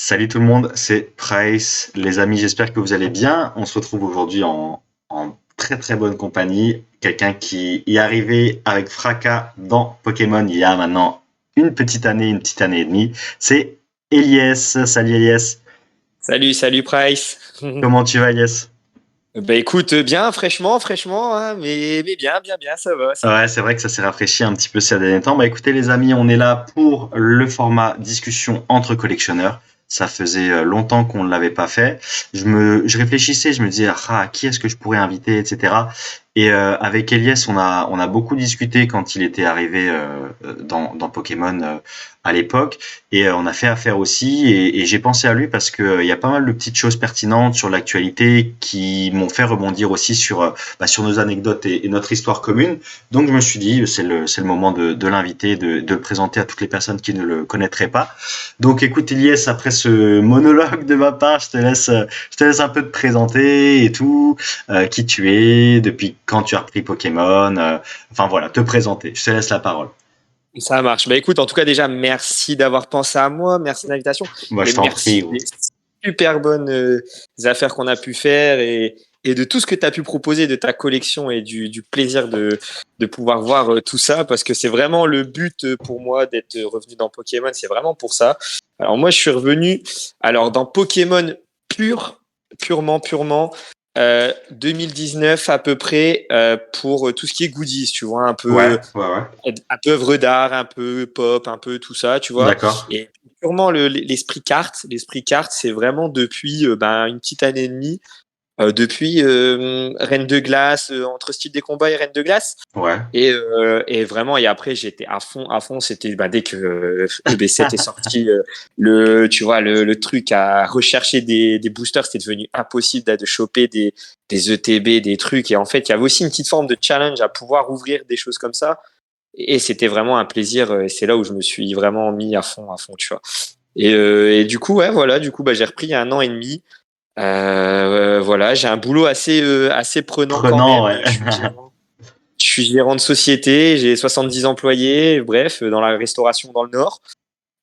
Salut tout le monde, c'est Price. Les amis, j'espère que vous allez bien. On se retrouve aujourd'hui en très très bonne compagnie. Quelqu'un qui est arrivé avec fracas dans Pokémon il y a maintenant une petite année et demie. C'est Elias. Salut Elias. Salut Price. Comment tu vas Elias? Bah écoute, bien, fraîchement, hein, mais bien, ça va. Ouais, c'est vrai que ça s'est rafraîchi un petit peu ces derniers temps. Bah écoutez les amis, on est là pour le format discussion entre collectionneurs. Ça faisait longtemps qu'on ne l'avait pas fait. Je réfléchissais, je me disais qui est-ce que je pourrais inviter, etc. Et avec Elias, on a beaucoup discuté quand il était arrivé dans Pokémon à l'époque, et on a fait affaire aussi. Et j'ai pensé à lui parce que il y a pas mal de petites choses pertinentes sur l'actualité qui m'ont fait rebondir aussi sur nos anecdotes et notre histoire commune. Donc je me suis dit, c'est le moment de l'inviter, de le présenter à toutes les personnes qui ne le connaîtraient pas. Donc écoute Elias, après ce monologue de ma part, je te laisse un peu te présenter et tout, qui tu es, depuis quand tu as repris Pokémon, enfin voilà, te présenter. Je te laisse la parole. Ça marche. Bah écoute, en tout cas déjà, merci d'avoir pensé à moi, merci de l'invitation Moi, je et t'en prie, merci gros. des super bonnes affaires qu'on a pu faire et de tout ce que tu as pu proposer de ta collection et du plaisir de pouvoir voir tout ça parce que c'est vraiment le but pour moi d'être revenu dans Pokémon, c'est vraiment pour ça. Alors moi, je suis revenu dans Pokémon purement 2019 à peu près pour tout ce qui est goodies, tu vois, Ouais, ouais, ouais. un peu œuvre d'art, un peu pop, un peu tout ça, tu vois. D'accord. Et purement l'esprit carte, c'est vraiment depuis une petite année et demie, depuis Reine de glace, entre style des combats et Reine de glace. Ouais. Et vraiment, et après, j'étais à fond. C'était dès que EB7 est sorti, le truc à rechercher des boosters, c'était devenu impossible de choper des ETB, des trucs. Et en fait, il y avait aussi une petite forme de challenge à pouvoir ouvrir des choses comme ça. Et c'était vraiment un plaisir. Et c'est là où je me suis vraiment mis à fond, tu vois. Et du coup, ouais, voilà, j'ai repris il y a un an et demi. Voilà, j'ai un boulot assez prenant quand Prenant, même. ouais. Je suis gérant de société, j'ai 70 employés, bref, dans la restauration dans le Nord.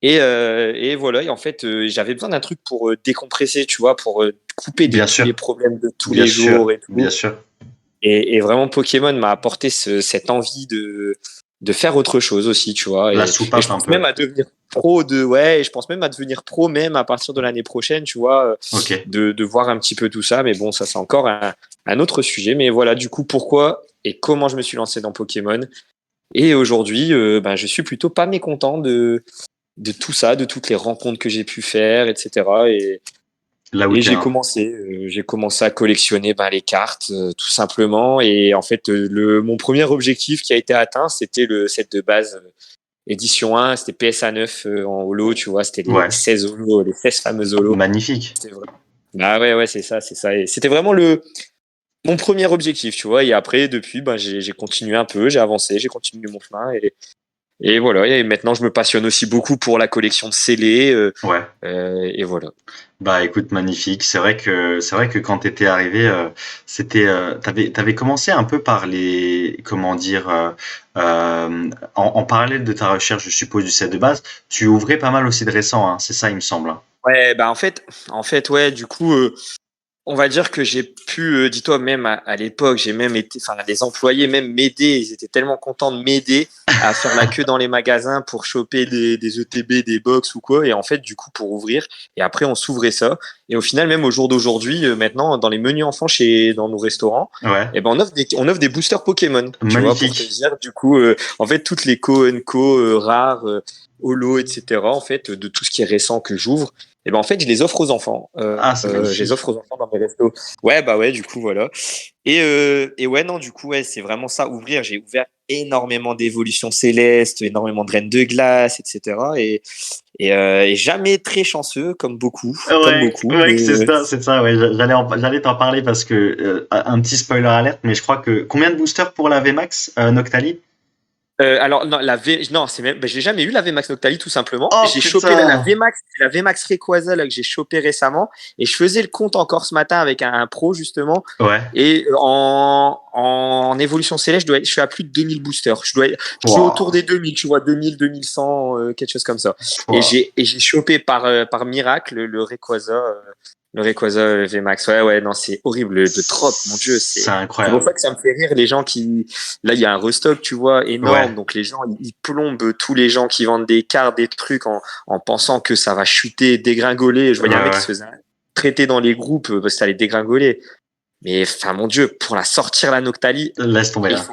Et voilà, et en fait, j'avais besoin d'un truc pour décompresser, tu vois, pour couper de Bien tous les sûr, problèmes de tous bien les sûr, jours et bien tout. sûr. Et vraiment, Pokémon m'a apporté cette envie de faire autre chose aussi, tu vois. La Et je soupape un pense peu. même à devenir pro ouais, et je pense même à devenir pro même à partir de l'année prochaine, tu vois, Ok. de voir un petit peu tout ça. Mais bon, ça, c'est encore un autre sujet. Mais voilà, du coup, pourquoi et comment je me suis lancé dans Pokémon. Et aujourd'hui, je suis plutôt pas mécontent de tout ça, de toutes les rencontres que j'ai pu faire, etc. Là où Et t'es un. j'ai commencé à collectionner les cartes, tout simplement. Et en fait, mon premier objectif qui a été atteint, c'était le set de base édition 1, c'était PSA 9 en holo, tu vois, c'était les Ouais. 16 holos, les 16 fameux holos. Magnifique. C'était vrai. Ah ouais, c'est ça, c'est ça. Et c'était vraiment mon premier objectif, tu vois. Et après, depuis, j'ai continué un peu, j'ai avancé, j'ai continué mon chemin. Et voilà. Et maintenant, je me passionne aussi beaucoup pour la collection de scellés. Ouais. Et voilà. Bah écoute, magnifique. C'est vrai que quand t'étais arrivé, t'avais commencé un peu par comment dire, en parallèle de ta recherche, je suppose, du set de base, tu ouvrais pas mal aussi de récents, hein, c'est ça, il me semble, hein. Ouais, ouais, du coup, on va dire que j'ai pu, dis-toi, même à l'époque, j'ai même été, enfin, les employés même m'aider, ils étaient tellement contents de m'aider à faire la queue dans les magasins pour choper des ETB, des box ou quoi. Et en fait, du coup, pour ouvrir, et après, on s'ouvrait ça. Et au final, même au jour d'aujourd'hui, maintenant, dans les menus enfants dans nos restaurants, Ouais. on offre des boosters Pokémon, tu vois, pour te Magnifique. dire, du coup, en fait, toutes les Co rares, holo, etc., en fait, de tout ce qui est récent que j'ouvre, et ben en fait, je les offre aux enfants. Ah, c'est Je les magnifique. offre aux enfants dans mes restos. Ouais, ouais, du coup, voilà. Et ouais, non, du coup, ouais, c'est vraiment ça, ouvrir. J'ai ouvert énormément d'évolutions célestes, énormément de reines de glace, etc. Et jamais très chanceux, comme Ouais, beaucoup. ouais, c'est ça, ouais. J'allais t'en parler parce que un petit spoiler alerte, mais je crois que combien de boosters pour la VMAX, Noctali? Alors non, non, c'est même, j'ai jamais eu la VMAX Noctali tout simplement. Oh J'ai chopé la putain! VMAX, c'est la VMAX Rayquaza là que j'ai chopé récemment et je faisais le compte encore ce matin avec un pro justement Ouais. et en évolution céleste, je suis à plus de 2000 boosters. Je suis autour Pouah, des 2000, tu vois, 2000, 2100, quelque chose comme ça. pouah. Et j'ai chopé par miracle le Rayquaza VMAX. Ouais, ouais, non, c'est horrible de drop, mon Dieu, C'est c'est pour incroyable. ça que ça me fait rire les gens qui, là, il y a un restock, tu vois, énorme. Ouais, Donc, les gens, ils plombent tous les gens qui vendent des cartes, des trucs en pensant que ça va chuter, dégringoler. Je ouais, voyais un mec qui ouais. se faisait traiter dans les groupes parce que ça allait dégringoler. Mais, enfin, mon Dieu, pour la sortir, la Noctali, Laisse tomber il là. faut.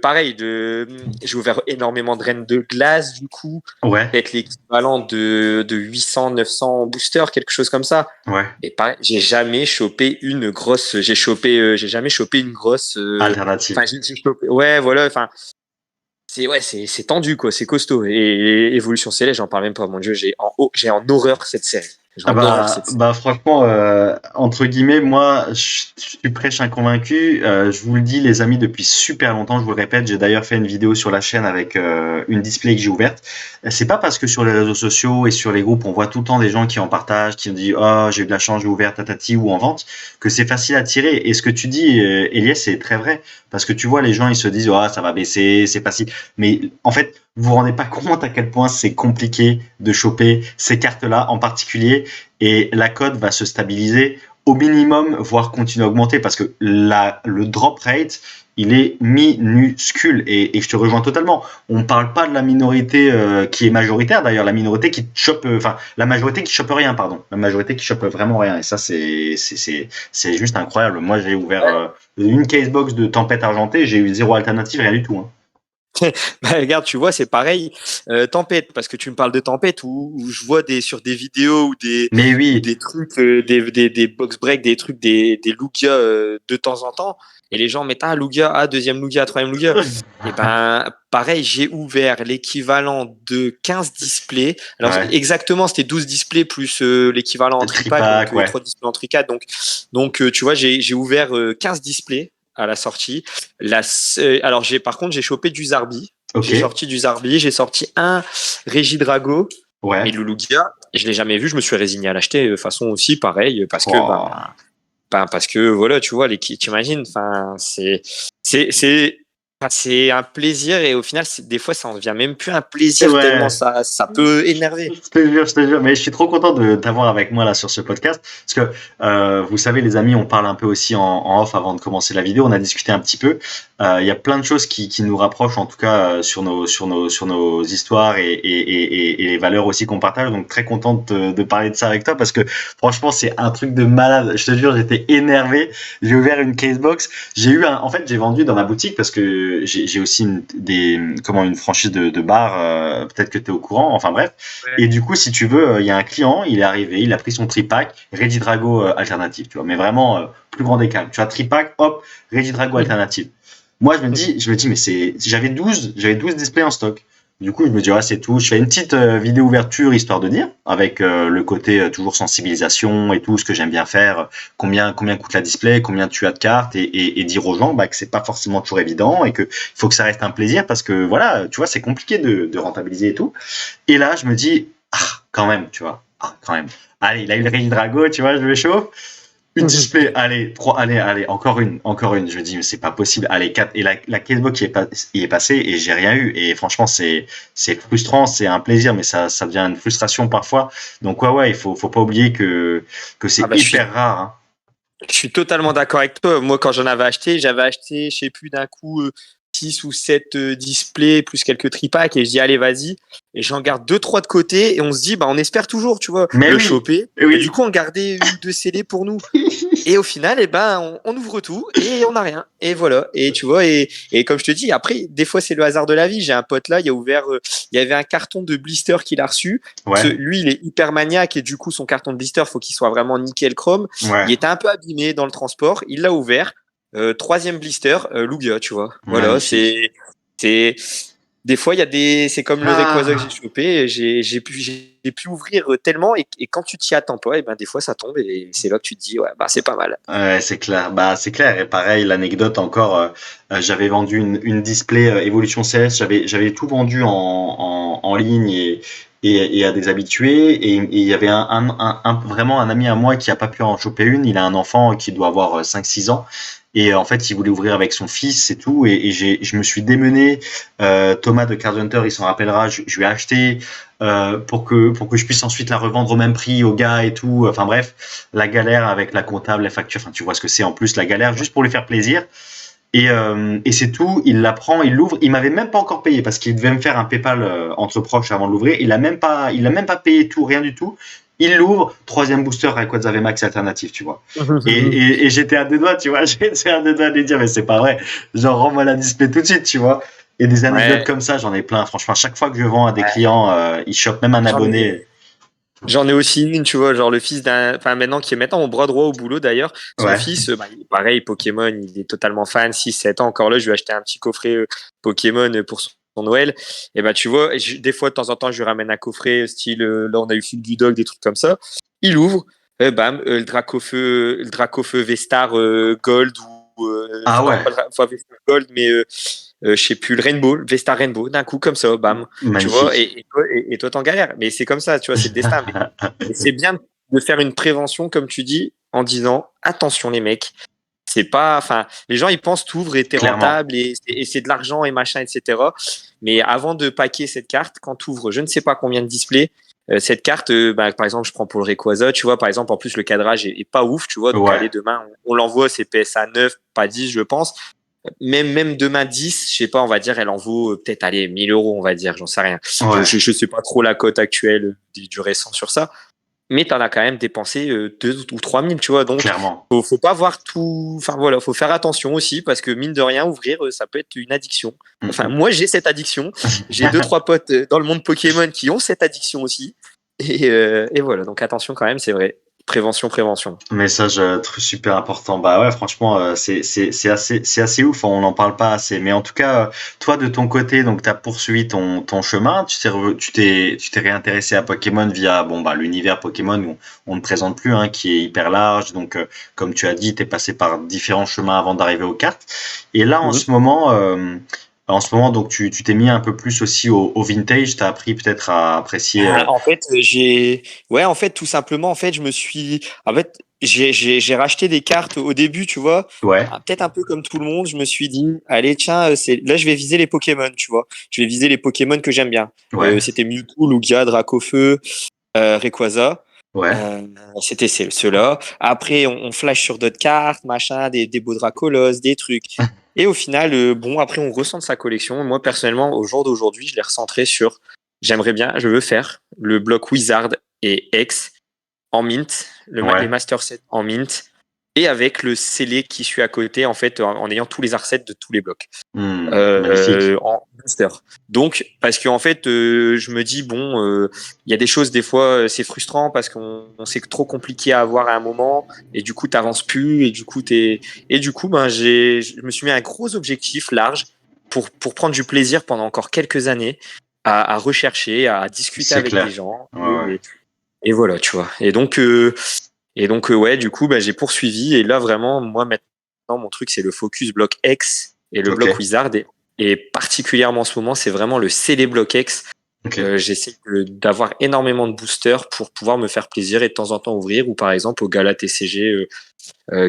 Pareil, j'ai ouvert énormément de reines de glace, du coup. Ouais, Peut-être l'équivalent de 800, 900 boosters, quelque chose comme ça. ouais. Et pareil, j'ai jamais chopé une grosse. J'ai jamais chopé une grosse. Alternative. Enfin, j'ai chopé. Ouais, voilà. Enfin, c'est tendu quoi, c'est costaud. Et Évolution Céleste, j'en parle même pas. Mon Dieu, j'ai en horreur cette série. J'ai Ah en horreur cette série. bah franchement, entre guillemets, moi, je suis prêche inconvaincu. Je vous le dis, les amis, depuis super longtemps, je vous le répète. J'ai d'ailleurs fait une vidéo sur la chaîne avec une display que j'ai ouverte. C'est pas parce que sur les réseaux sociaux et sur les groupes, on voit tout le temps des gens qui en partagent, qui me disent «Oh, j'ai eu de la chance, j'ai ouvert tatati» ou en vente, que c'est facile à tirer. Et ce que tu dis, Elias, c'est très vrai. Parce que tu vois, les gens, ils se disent «Oh, ça va baisser, c'est facile». Mais en fait, vous vous rendez pas compte à quel point c'est compliqué de choper ces cartes-là en particulier et la cote va se stabiliser au minimum, voire continuer à augmenter parce que le drop rate, il est minuscule et je te rejoins totalement. On ne parle pas de la minorité qui est majoritaire d'ailleurs, la minorité qui chope, enfin la majorité qui chope rien, pardon, la majorité qui chope vraiment rien et ça c'est juste incroyable. Moi j'ai ouvert une casebox de tempête argentée, j'ai eu zéro alternative, rien du tout. Hein. Bah, regarde, tu vois, c'est pareil. Tempête, parce que tu me parles de Tempête où je vois sur des vidéos Mais ou oui, des trucs, des box break, des trucs, des Lugia de temps en temps. Et les gens mettent Lugia, deuxième Lugia, troisième Lugia. Et ben, pareil, j'ai ouvert l'équivalent de 15 displays. Alors, ouais, exactement, c'était 12 displays plus l'équivalent en tripack, donc tripack, ouais, 3 displays en tripack. Donc tu vois, j'ai ouvert 15 displays à la sortie. Alors par contre j'ai chopé du Zarbi. ok, J'ai sorti du Zarbi, j'ai sorti un Regidrago, mais ouais. le Lugia, je l'ai jamais vu, je me suis résigné à l'acheter de façon aussi pareil parce que Oh. parce que voilà, tu vois, tu imagines, enfin c'est c'est un plaisir et au final des fois ça en devient même plus un plaisir tellement Ouais, ça peut énerver. je te jure, mais je suis trop content de t'avoir avec moi là sur ce podcast parce que vous savez les amis, on parle un peu aussi en off avant de commencer la vidéo, on a discuté un petit peu. Il y a plein de choses qui nous rapprochent en tout cas sur nos histoires et les valeurs aussi qu'on partage. Donc très content de parler de ça avec toi parce que franchement c'est un truc de malade. Je te jure, j'étais énervé. J'ai ouvert une casebox. En fait j'ai vendu dans ma boutique parce que j'ai aussi une franchise de bar. Peut-être que tu es au courant. Enfin bref. Et du coup, si tu veux, il y a un client, il est arrivé, il a pris son tripack, Regidrago alternative, tu vois, mais vraiment plus grand écart. Tu vois, tripack, hop, Regidrago alternative. Moi, je me dis, mais j'avais 12 displays en stock. Du coup, je me dis, ouais, c'est tout. Je fais une petite vidéo ouverture histoire de dire, avec le côté toujours sensibilisation et tout, ce que j'aime bien faire, combien coûte la display, combien tu as de cartes, et dire aux gens bah, que c'est pas forcément toujours évident et que faut que ça reste un plaisir parce que voilà, tu vois, c'est compliqué de rentabiliser et tout. Et là, je me dis, ah, quand même, tu vois, ah, quand même. Allez, il a eu le Rally Drago, tu vois, je me chauffe. Une display, allez, trois, allez, encore une. Je me dis, mais c'est pas possible. Allez, quatre. Et la casebox y est passée et j'ai rien eu. Et franchement, c'est frustrant, c'est un plaisir, mais ça devient une frustration parfois. Donc, ouais, faut pas oublier que Ah c'est bah hyper rare, hein. je suis totalement d'accord avec toi. Moi, quand j'avais acheté, je sais plus, d'un coup, 6 ou 7 displays, plus quelques tripacks, et je dis, allez, vas-y. Et j'en garde deux, trois de côté, et on se dit, bah, on espère toujours, tu vois, Mais le oui, choper. Et du oui. coup, on gardait une ou deux CD pour nous. Et au final, eh ben, on ouvre tout et on n'a rien. Et voilà. Et tu vois, et comme je te dis, après, des fois, c'est le hasard de la vie. J'ai un pote là, il y avait un carton de blister qu'il a reçu. Ouais, Lui, il est hyper maniaque et du coup, son carton de blister, faut qu'il soit vraiment nickel chrome. Il ouais. était un peu abîmé dans le transport. Il l'a ouvert. Troisième blister, Lugia, tu vois. Voilà, Magnifique. c'est, des fois, il y a c'est comme le Rayquaza que j'ai Ah, chopé, j'ai pu ouvrir tellement, et quand tu t'y attends pas, et ben, des fois, ça tombe, et c'est là que tu te dis, ouais, bah, c'est pas mal. ouais, c'est clair. Bah, c'est clair. Et pareil, l'anecdote encore, j'avais vendu une display Evolution CS. J'avais tout vendu en ligne et à des habitués. Et il y avait vraiment un ami à moi qui a pas pu en choper une. Il a un enfant qui doit avoir 5-6 ans. Et en fait, il voulait ouvrir avec son fils et tout. Et je me suis démené. Thomas de Card Hunter, il s'en rappellera. Je lui ai acheté pour que je puisse ensuite la revendre au même prix au gars et tout. Enfin bref, la galère avec la comptable, la facture. Enfin, tu vois ce que c'est en plus la galère, juste pour lui faire plaisir. Et c'est tout. Il la prend, il l'ouvre. Il m'avait même pas encore payé parce qu'il devait me faire un PayPal entre proches avant de l'ouvrir. Il a même pas payé tout, rien du tout. Il l'ouvre, troisième booster Rayquaza VMAX alternatif, tu vois. Et j'étais à deux doigts, tu vois. J'étais à deux doigts de lui dire, mais c'est pas vrai. Genre, rends-moi la display tout de suite, tu vois. Et des anecdotes Ouais, comme ça, j'en ai plein. Franchement, chaque fois que je vends à des ouais. clients, ils chopent même un J'en ai, abonné. J'en ai aussi une, tu vois, genre le fils enfin maintenant qui est maintenant au bras droit au boulot d'ailleurs. Son Ouais. fils, bah, pareil, Pokémon, il est totalement fan, 6-7 ans encore là. Je lui ai acheté un petit coffret Pokémon pour son Noël. Et bah tu vois, des fois de temps en temps, je lui ramène un coffret style, là on a eu Fil du Dog, des trucs comme ça. Il ouvre, bam, le Dracofeu Vestar Gold, ou Ah non ouais. pas pas Vestar Gold, mais je sais plus, le Rainbow, le Vestar Rainbow, d'un coup comme ça, bam, tu vois, Magnifique. et toi t'en galères. Mais c'est comme ça, tu vois, c'est le destin. Et c'est bien de faire une prévention, comme tu dis, en disant attention les mecs, c'est pas, enfin, les gens ils pensent t'ouvres et t'es Clairement. rentable, et c'est de l'argent et machin, etc. Mais avant de paquer cette carte, quand t'ouvres je ne sais pas combien de displays, cette carte, bah, par exemple, je prends pour le Rayquaza, tu vois, par exemple, en plus le cadrage est pas ouf, tu vois, donc Ouais. allez, demain on l'envoie, c'est PSA 9, pas 10, je pense. Même demain 10, je sais pas, on va dire, elle en vaut peut-être, allez, 1000 euros, on va dire, j'en sais rien. Ouais. Je sais pas trop la cote actuelle du récent sur ça, mais tu en as quand même dépensé 2 ou 3 000, tu vois. Donc, Clairement. faut pas voir tout. Enfin, voilà, faut faire attention aussi, parce que mine de rien, ouvrir, ça peut être une addiction. Enfin, Mm, moi, j'ai cette addiction. J'ai deux, mm. trois potes dans le monde Pokémon qui ont cette addiction aussi. Et voilà, donc attention quand même, c'est vrai. Prévention, prévention. Message super important. Bah ouais, franchement, c'est assez ouf. On n'en parle pas assez. Mais en tout cas, toi de ton côté, donc t'as poursuivi ton chemin. Tu t'es réintéressé à Pokémon via bon bah l'univers Pokémon où on ne présente plus, hein, qui est hyper large. Donc comme tu as dit, t'es passé par différents chemins avant d'arriver aux cartes. Et là en ce moment, donc tu t'es mis un peu plus aussi au vintage. T'as appris peut-être à apprécier. En fait, ouais, en fait, tout simplement, en fait, en fait, j'ai racheté des cartes au début, tu vois, Ouais, peut-être un peu comme tout le monde. Je me suis dit, allez, tiens, là, je vais viser les Pokémon, tu vois. Je vais viser les Pokémon que j'aime bien. ouais, C'était Mewtwo, Lugia, Dracofeu, Rayquaza. ouais. Euh, C'était ceux-là. Après, on flash sur d'autres cartes, machin, des beaux Dracolos, des trucs. Et au final, bon, après, on recentre sa collection. Moi, personnellement, au jour d'aujourd'hui, je l'ai recentré sur. J'aimerais bien, je veux faire le bloc Wizard et X en mint, les Ouais. Master Set en mint, et avec le scellé qui suit à côté, en fait, en ayant tous les arsets de tous les blocs Magnifique. en booster. Donc, parce qu'en fait, je me dis, bon, il y a des choses, des fois, c'est frustrant parce qu'on c'est trop compliqué à avoir à un moment, et du coup, t'avances plus, et du coup, ben, je me suis mis un gros objectif large pour prendre du plaisir pendant encore quelques années à rechercher, à discuter C'est avec des clair. gens, Ouais, ouais. et voilà, tu vois. Et donc, ouais, du coup, bah, j'ai poursuivi. Et là, vraiment, moi, maintenant, mon truc, c'est le Focus Block X et le Ok, Block Wizard. Et particulièrement en ce moment, c'est vraiment le CD Block X. ok. J'essaie d'avoir énormément de boosters pour pouvoir me faire plaisir et de temps en temps ouvrir. Ou par exemple, au Gala TCG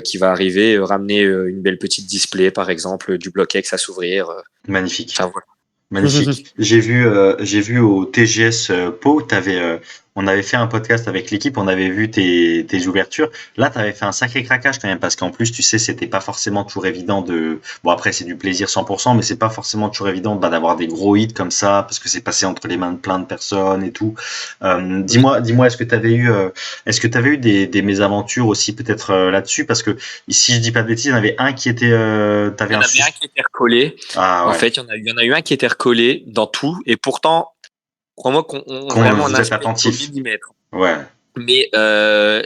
qui va arriver, ramener une belle petite display, par exemple, du Block X à s'ouvrir. Magnifique. Enfin, voilà. Magnifique. J'ai vu au TGS Pau, on avait fait un podcast avec l'équipe, on avait vu tes ouvertures. Là, tu avais fait un sacré craquage quand même, parce qu'en plus, tu sais, c'était pas forcément toujours évident de. Bon, après, c'est du plaisir 100%, mais c'est pas forcément toujours évident d'avoir des gros hits comme ça, parce que c'est passé entre les mains de plein de personnes et tout. Oui. Dis-moi, est-ce que tu avais eu des mésaventures aussi peut-être là-dessus, parce que si je dis pas de bêtises, il y en avait un qui était, Il t'avais y un en avait un sus. qui était recollé. Ah En ouais. fait, il y en a eu un qui était recollé dans tout. Et pourtant, crois-moi vraiment, on Vous êtes inspecte au attentif. millimètre. Ouais. Mais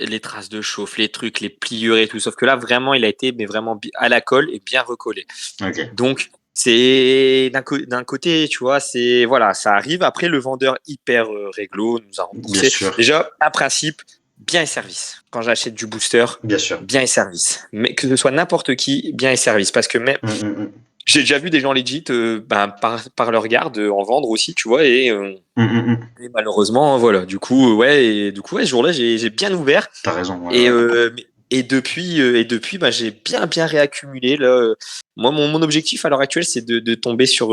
les traces de chauffe, les trucs, les pliures et tout. Sauf que là, vraiment, il a été mais vraiment à la colle et bien recollé. Ok. Donc, c'est d'un côté, tu vois, c'est voilà, ça arrive. Après, le vendeur hyper réglo nous a Bien remboursé. sûr, Déjà, un principe, bien et service. Quand j'achète du booster, bien sûr. bien et service. Mais que ce soit n'importe qui, bien et service. Parce que même, j'ai déjà vu des gens legit, par leur garde, en vendre aussi, tu vois, et malheureusement, voilà. Du coup, ouais, ce jour-là, j'ai bien ouvert. T'as raison. Ouais, Et, ouais. depuis, bah, j'ai bien réaccumulé. Là. Moi, mon objectif à l'heure actuelle, c'est de tomber sur,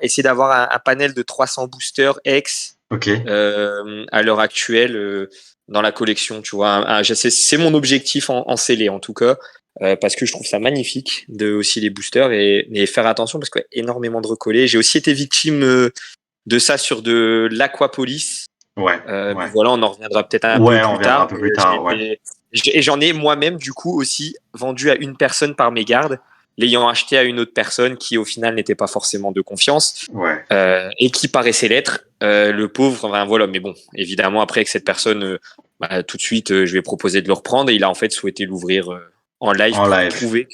essayer d'avoir un panel de 300 boosters X Ok. à l'heure actuelle dans la collection. Tu vois, c'est mon objectif en scellé en tout cas, parce que je trouve ça magnifique de aussi les boosters et faire attention parce qu'il y a énormément de recollés. J'ai aussi été victime de ça sur de l'Aquapolis. Ouais, Mais ouais. voilà, on en reviendra peut-être un peu Ouais, on plus reviendra un tard. peu plus tard. Ouais, Et j'en ai moi-même, du coup, aussi vendu à une personne par mégarde, l'ayant acheté à une autre personne qui, au final, n'était pas forcément de confiance ouais. et qui paraissait l'être. Le pauvre, enfin, voilà. Mais bon, évidemment, après, avec cette personne, bah, tout de suite, je lui ai proposé de le reprendre et il a en fait souhaité l'ouvrir en live En live.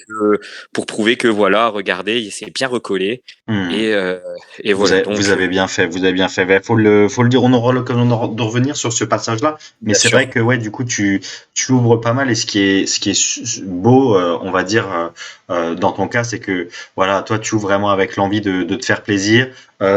pour prouver que, voilà, regardez, il s'est bien recollé. Hmm. Et, euh, et voilà, Vous donc, avez bien fait, vous avez bien fait. Ben, faut le dire, on aura l'occasion de revenir sur ce passage-là. Mais bien c'est sûr, vrai que, ouais, du coup, tu ouvres pas mal. Et ce qui est beau, on va dire, dans ton cas, c'est que, voilà, toi, tu ouvres vraiment avec l'envie de te faire plaisir,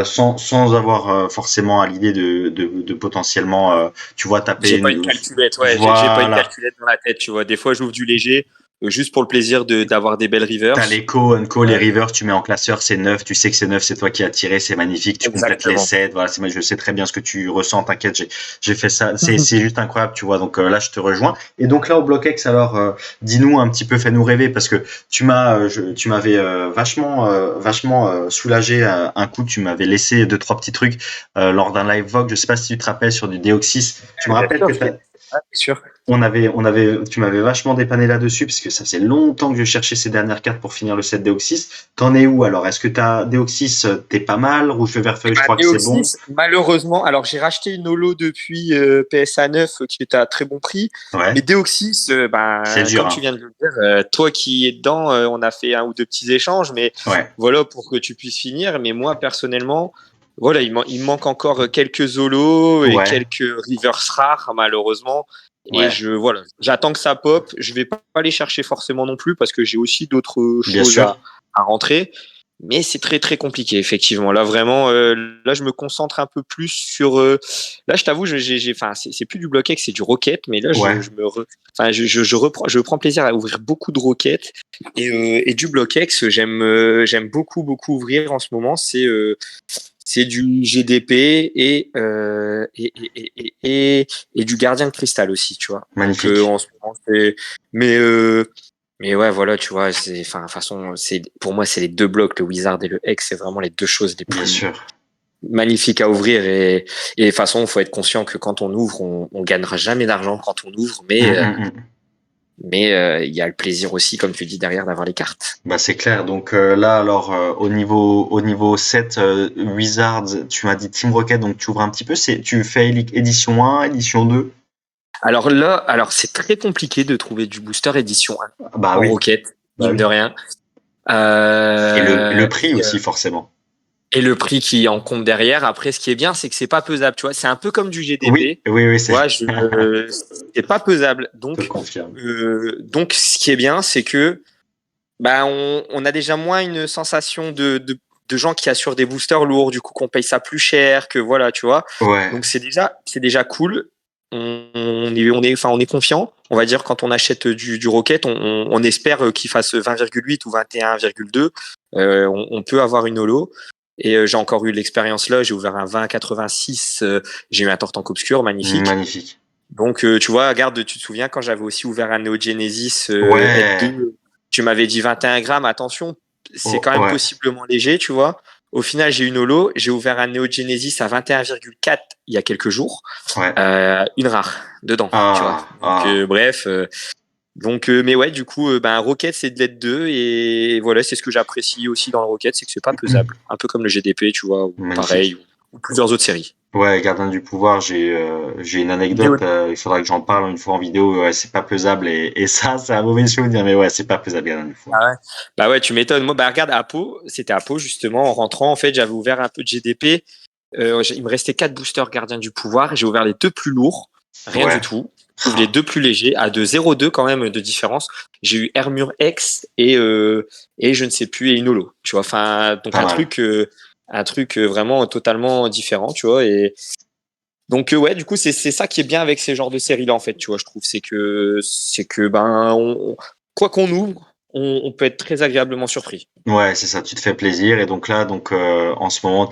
sans avoir forcément à l'idée de potentiellement, tu vois, taper j'ai pas une, une calculette, ouais, j'ai pas une voilà. calculette dans la tête, tu vois. Des fois, j'ouvre du léger, juste pour le plaisir d'avoir des belles T'as reverse. les co, les Euh, rivers, tu mets en classeur, c'est neuf, tu sais que c'est neuf, c'est toi qui as tiré, c'est magnifique, tu complètes les exactement. sets, voilà, c'est moi, je sais très bien ce que tu ressens, t'inquiète, j'ai fait ça, c'est juste incroyable, tu vois, donc là, je te rejoins. Et donc là, au BlockX, alors, dis-nous un petit peu, fais-nous rêver, parce que tu m'avais vachement soulagé un coup, tu m'avais laissé deux, trois petits trucs lors d'un live Vogue, je sais pas si tu te rappelles, sur du Deoxys, tu me Bien rappelles sûr, que t'as, bien sûr. tu m'avais vachement dépanné là-dessus parce que ça faisait longtemps que je cherchais ces dernières cartes pour finir le set Deoxys. T'en es où alors? Est-ce que t'as Deoxys, t'es pas mal? Rouge vert Et feuille, je ben, crois que c'est bon. Neoxys, malheureusement, alors j'ai racheté une holo depuis PSA 9 qui était à très bon prix, mais Ouais, Deoxys, c'est dur, comme tu hein. viens de le dire, toi qui es dedans, on a fait un ou deux petits échanges, mais Ouais, voilà pour que tu puisses finir. Mais moi personnellement, voilà, il me manque encore quelques holos et ouais, quelques reverse rares malheureusement. Et ouais, voilà, j'attends que ça pop. Je vais pas les chercher forcément non plus parce que j'ai aussi d'autres bien choses sûr. à rentrer. Mais c'est très compliqué, effectivement. Là, vraiment, là, je me concentre un peu plus sur. Là, je t'avoue, enfin, c'est plus du blockx, c'est du rocket. Mais là, Ouais, enfin, je prends plaisir à ouvrir beaucoup de roquettes et du blockx. J'aime beaucoup ouvrir en ce moment. C'est du GDP et du gardien de cristal aussi, tu vois. Donc, magnifique. en ce moment, mais mais ouais, voilà, tu vois, enfin, de toute façon, pour moi, c'est les deux blocs, le Wizard et le Hex, c'est vraiment les deux choses les Bien plus sûr. magnifiques à ouvrir. Et de toute façon, il faut être conscient que quand on ouvre, on gagnera jamais d'argent quand on ouvre, Mm. mais il y a le plaisir aussi, comme tu dis, derrière d'avoir les cartes. Bah c'est clair. Donc là alors au niveau 7 Wizards, tu m'as dit Team Rocket donc tu ouvres un petit peu, tu fais édition 1, édition 2. Alors là, c'est très compliqué de trouver du booster édition 1 Bah en oui, Rocket, bah mine de oui. rien. Et Euh, le prix aussi forcément. et le prix qui en compte derrière. Après, ce qui est bien, c'est que c'est pas pesable. Tu vois, c'est un peu comme du Oui, GDP. oui, oui, Tu vois, c'est pas pesable. te confirme. Donc, ce qui est bien, c'est que bah, on a déjà moins une sensation de gens qui assurent des boosters lourds, du coup, qu'on paye ça plus cher, que voilà, tu vois. Ouais, Donc, c'est déjà cool. Enfin, on est confiant. On va dire, quand on achète du Rocket, on espère qu'il fasse 20,8 ou 21,2. On peut avoir une holo. Et j'ai encore eu l'expérience là. J'ai ouvert un 20,86. J'ai eu un Tortank Obscur, magnifique. magnifique. Donc, tu vois, regarde, tu te souviens quand j'avais aussi ouvert un Neo Genesis Ouais, L2, tu m'avais dit 21 grammes. Attention, c'est oh, quand même ouais, possiblement léger, tu vois. Au final, j'ai une holo. J'ai ouvert un Neo Genesis à 21,4 il y a quelques jours. ouais. Une rare dedans, tu vois. Ah, Donc, ah, bref. Mais ouais, du coup, ben, un Rocket, c'est de l'aide 2. Et voilà, c'est ce que j'apprécie aussi dans le Rocket, c'est que c'est pas pesable. Un peu comme le GDP, tu vois, ou pareil, magnifique. ou plusieurs autres séries. Ouais, Gardien du pouvoir, j'ai une anecdote, il faudra que j'en parle une fois en vidéo, ouais, c'est pas pesable et ça, c'est un mauvais souvenir, mais ouais, c'est pas pesable, Gardien du pouvoir. Ah ouais. Bah ouais, tu m'étonnes. Moi, bah regarde, à Pau, c'était à Pau justement. En rentrant, en fait, j'avais ouvert un peu de GDP. Il me restait 4 boosters gardiens du pouvoir. J'ai ouvert les 2 plus lourds, rien du Ouais. tout. J'ouvre les 2 plus légers, à de 0,2 quand même de différence. J'ai eu Hermure X et je ne sais plus, et une holo. Tu vois, enfin, donc Pas mal. un truc vraiment totalement différent, tu vois. Et donc ouais, du coup, c'est ça qui est bien avec ces genres de séries-là, en fait, tu vois, je trouve. C'est que ben, quoi qu'on ouvre, on peut être très agréablement surpris. Ouais, c'est ça, tu te fais plaisir et donc là, en ce moment,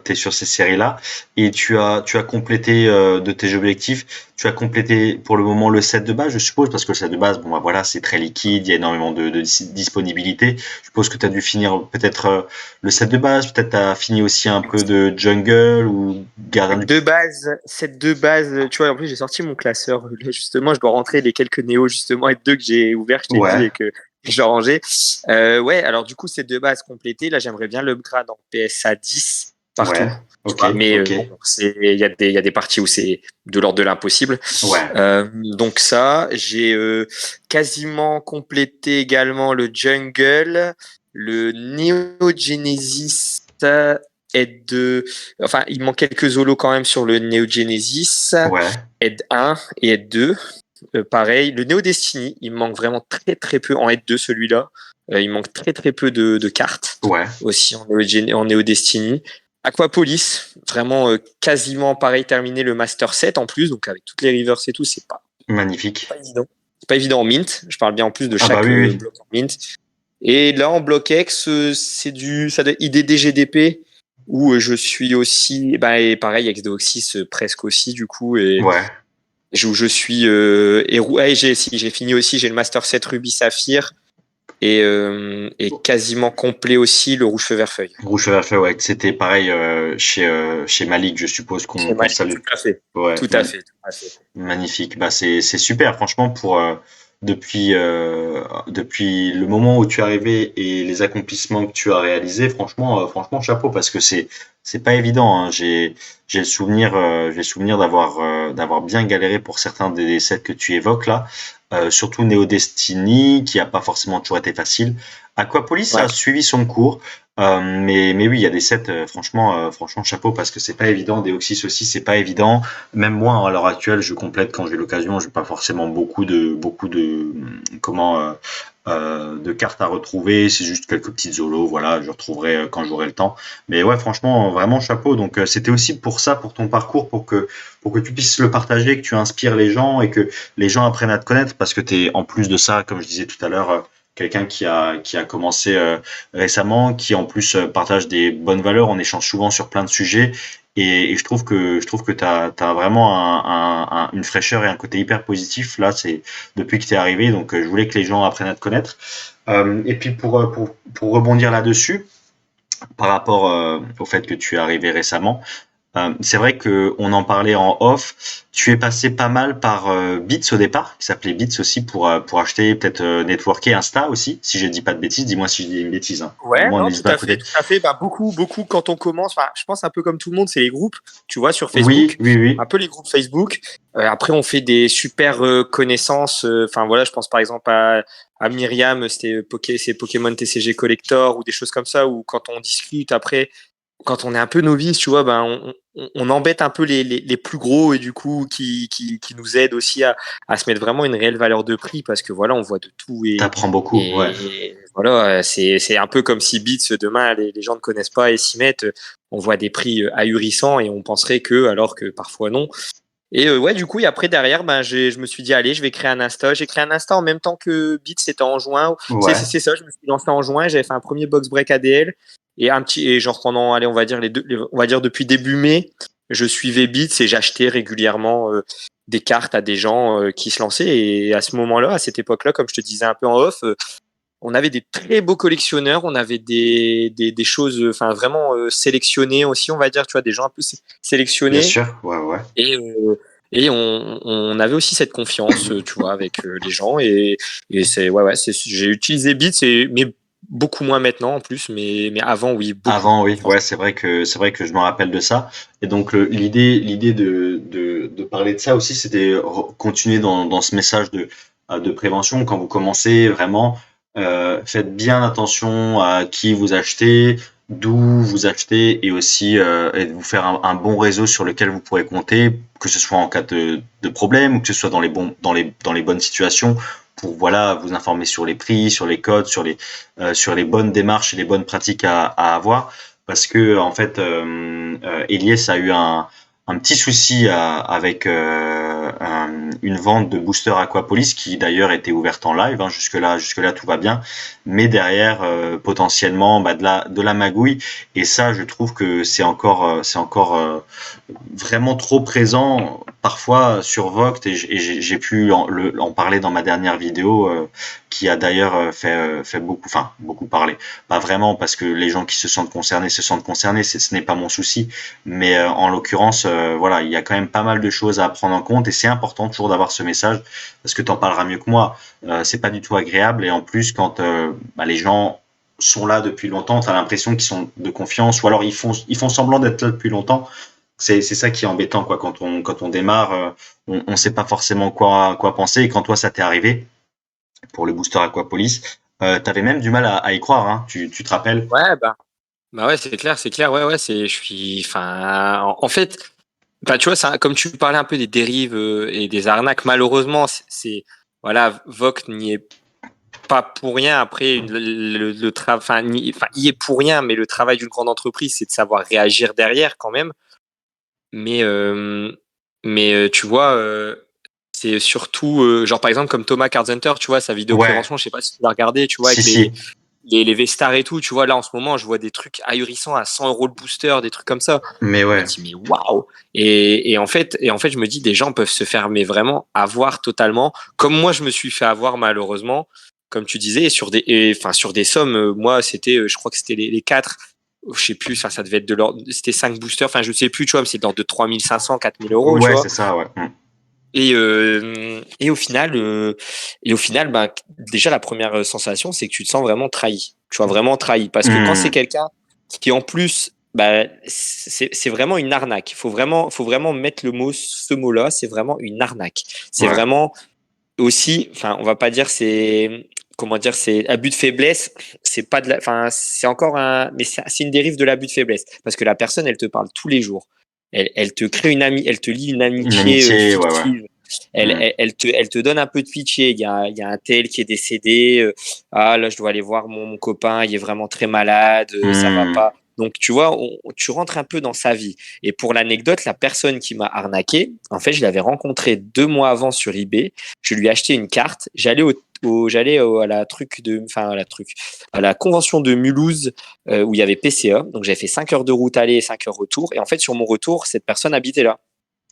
t'es sur ces séries-là et tu as complété de tes objectifs, tu as complété pour le moment le set de base, je suppose, parce que le set de base, bon bah voilà, c'est très liquide, il y a énormément de disponibilité. Je suppose que tu as dû finir peut-être le set de base, peut-être tu as fini aussi un peu de jungle ou gardien du... Cette deux bases, tu vois, en plus j'ai sorti mon classeur. Là, justement, je dois rentrer les quelques néos justement et deux que j'ai ouverts, je t'ai dit, Ouais, et que j'ai rangé. Ouais, alors du coup, ces deux bases complétées, là j'aimerais bien l'upgrade en PSA 10 ouais, partout. Tu ok, vois, mais ok, bon, il y a des parties où c'est de l'ordre de l'impossible. ouais, Donc ça, j'ai quasiment complété également le jungle, le Neo Genesis Aide 2. Enfin, il manque quelques holos quand même sur le Neo Genesis. ouais, Aide 1 et Aide 2. Pareil, le Neo Destiny, il me manque vraiment très très peu en Aide 2 celui-là. Il manque très très peu de cartes ouais, aussi en Neo Destiny. Aquapolis, vraiment quasiment pareil, terminé le Master 7 en plus, donc avec toutes les rivers et tout, magnifique. pas évident. C'est pas évident en mint. Je parle bien en plus de Ah bah chaque oui, oui, bloc en mint. Et là, en bloc X, ça doit être IDD GDP, où je suis aussi, bah, et pareil, X2Oxys presque aussi, du coup, et ouais. où je suis, ouais, j'ai fini aussi, j'ai le Master 7 Ruby Saphir, et quasiment complet aussi le rouge feu vert feuille. Rouge Cheval Feu, ouais, c'était pareil chez Malik, je suppose C'est qu'on Malik, salue. tout à fait. Ouais, Tout à fait, tout à fait. magnifique. Bah c'est super, franchement pour depuis le moment où tu es arrivé et les accomplissements que tu as réalisés, franchement chapeau parce que c'est pas évident. Hein. J'ai le souvenir d'avoir bien galéré pour certains des sets que tu évoques là. Surtout Neo Destiny qui a pas forcément toujours été facile. Aquapolis a Ouais. suivi son cours. Mais oui, il y a des sets, franchement, chapeau, parce que c'est pas évident. Des Oxys aussi, c'est pas évident. Même moi, à l'heure actuelle, je complète quand j'ai l'occasion. J'ai pas forcément de cartes à retrouver. C'est juste quelques petites zolos. Voilà, je retrouverai quand j'aurai le temps. Mais ouais, franchement, vraiment chapeau. Donc, c'était aussi pour ça, pour ton parcours, pour que tu puisses le partager, que tu inspires les gens et que les gens apprennent à te connaître, parce que t'es, en plus de ça, comme je disais tout à l'heure, quelqu'un qui a commencé récemment, qui en plus partage des bonnes valeurs. On échange souvent sur plein de sujets et je trouve que t'as vraiment une fraîcheur et un côté hyper positif là. C'est depuis que t'es arrivé, donc je voulais que les gens apprennent à te connaître. Et puis pour rebondir là-dessus, par rapport au fait que tu es arrivé récemment, c'est vrai que on en parlait en off. Tu es passé pas mal par Bits au départ, qui s'appelait Bits aussi pour acheter peut-être networker Insta aussi. Si je dis pas de bêtises, dis-moi si je dis une bêtise. Hein. Ouais, Dis-moi, non, n'hésite tout pas à à fait, côté. tout à fait. Bah, beaucoup, beaucoup, quand on commence, enfin, je pense un peu comme tout le monde, c'est les groupes, tu vois, sur Oui, Facebook, oui, un oui, peu les groupes Facebook. Après, on fait des super connaissances. Enfin, voilà, je pense par exemple à Myriam, c'est Pokémon TCG Collector ou des choses comme ça, où quand on discute après, quand on est un peu novice, tu vois, ben, on embête un peu les plus gros et du coup, qui nous aident aussi à se mettre vraiment une réelle valeur de prix parce que voilà, on voit de tout t'apprends beaucoup, ouais. et voilà, c'est un peu comme si Beats demain, les gens ne connaissent pas et s'y mettent. On voit des prix ahurissants et on penserait que, alors que parfois non. Et ouais, du coup, et après derrière, ben, je me suis dit, allez, je vais créer un Insta. J'ai créé un Insta en même temps que Beats, c'était en juin. Ouais, C'est ça, je me suis lancé en juin. J'avais fait un premier box break ADL et un petit, et genre pendant, allez, on va dire on va dire depuis début mai, je suivais Beats et j'achetais régulièrement des cartes à des gens qui se lançaient. Et à ce moment-là, à cette époque-là, comme je te disais un peu en off, on avait des très beaux collectionneurs, on avait des choses, enfin vraiment sélectionnées aussi, on va dire, tu vois, des gens un peu bien sélectionnés. sûr, ouais, ouais. Et, on avait aussi cette confiance, tu vois, avec les gens. Et ouais, j'ai utilisé Beats, mais beaucoup moins maintenant en plus, mais avant, oui, beaucoup. Avant, oui, ouais, Franchement. c'est vrai que je me rappelle de ça. Et donc l'idée de parler de ça aussi, c'était continuer dans ce message de prévention. Quand vous commencez vraiment, faites bien attention à qui vous achetez, d'où vous achetez, et aussi et de vous faire un bon réseau sur lequel vous pourrez compter, que ce soit en cas de problème ou que ce soit dans les bonnes situations, pour voilà vous informer sur les prix, sur les codes, sur les bonnes démarches et les bonnes pratiques à avoir, parce que en fait Elias a eu un petit souci avec une vente de booster Aquapolis qui d'ailleurs était ouverte en live, hein, jusque là tout va bien, mais derrière potentiellement de la magouille, et ça je trouve que c'est encore vraiment trop présent parfois sur Vogt, et j'ai pu en parler dans ma dernière vidéo, qui a d'ailleurs fait beaucoup parler. Pas vraiment, parce que les gens qui se sentent concernés, ce n'est pas mon souci, mais en l'occurrence, voilà, il y a quand même pas mal de choses à prendre en compte, et c'est important toujours d'avoir ce message, parce que tu en parleras mieux que moi. C'est pas du tout agréable, et en plus quand les gens sont là depuis longtemps, tu as l'impression qu'ils sont de confiance, ou alors ils font semblant d'être là depuis longtemps. C'est ça qui est embêtant, quoi. Quand on démarre, on sait pas forcément quoi penser. Et quand toi ça t'est arrivé pour le booster Aquapolis, t'avais même du mal à y croire, hein. Tu te rappelles? Ouais, bah ouais, c'est clair, ouais, ouais, enfin, en fait, bah, tu vois, comme tu parlais un peu des dérives et des arnaques, malheureusement, voilà, Vogt n'y est pas pour rien. Après, le travail, enfin, y est pour rien, mais le travail d'une grande entreprise, c'est de savoir réagir derrière quand même. Mais, tu vois, c'est surtout, genre par exemple comme Thomas Carpenter, tu vois, sa vidéo Ouais, prévention, je sais pas si tu l'as regardé, tu vois, si avec si, les Vestars et tout, tu vois, là en ce moment, je vois des trucs ahurissants à 100 € le booster, des trucs comme ça. mais Je me ouais, dis, mais waouh! Et en fait, je me dis, des gens peuvent se faire, mais vraiment avoir totalement, comme moi, je me suis fait avoir malheureusement, comme tu disais, sur des sommes, moi, c'était, je crois que c'était les 4, je sais plus, enfin, ça devait être de l'ordre, c'était 5 boosters, enfin, je sais plus, tu vois, mais c'est de l'ordre de 3500, 4000 €, tu ouais, vois. c'est ça, ouais. Et au final, ben, déjà, la première sensation, c'est que tu te sens vraiment trahi. Tu vois, vraiment trahi. Parce que quand c'est Hmm, quelqu'un qui, en plus, bah, c'est vraiment une arnaque. Il faut vraiment mettre ce mot-là, c'est vraiment une arnaque. C'est ouais, vraiment aussi, enfin, on va pas dire comment dire, c'est abus de faiblesse. C'est pas enfin, c'est encore mais c'est une dérive de l'abus de faiblesse. Parce que la personne, elle te parle tous les jours. Elle te crée elle te lie une une amitié amitié, ouais, ouais. fictive. Elle, Hmm, elle, elle te, elle te donne un peu de pitié. Il y a un tel qui est décédé. Ah, là, je dois aller voir mon copain. Il est vraiment très malade. Ça va hmm, pas. Donc, tu vois, tu rentres un peu dans sa vie. Et pour l'anecdote, la personne qui m'a arnaqué, en fait, je l'avais rencontré 2 mois avant sur eBay. Je lui ai acheté une carte. À la truc à la convention de Mulhouse, où il y avait PCA. Donc, j'avais fait 5 heures de route aller et 5 heures retour. Et en fait, sur mon retour, cette personne habitait là.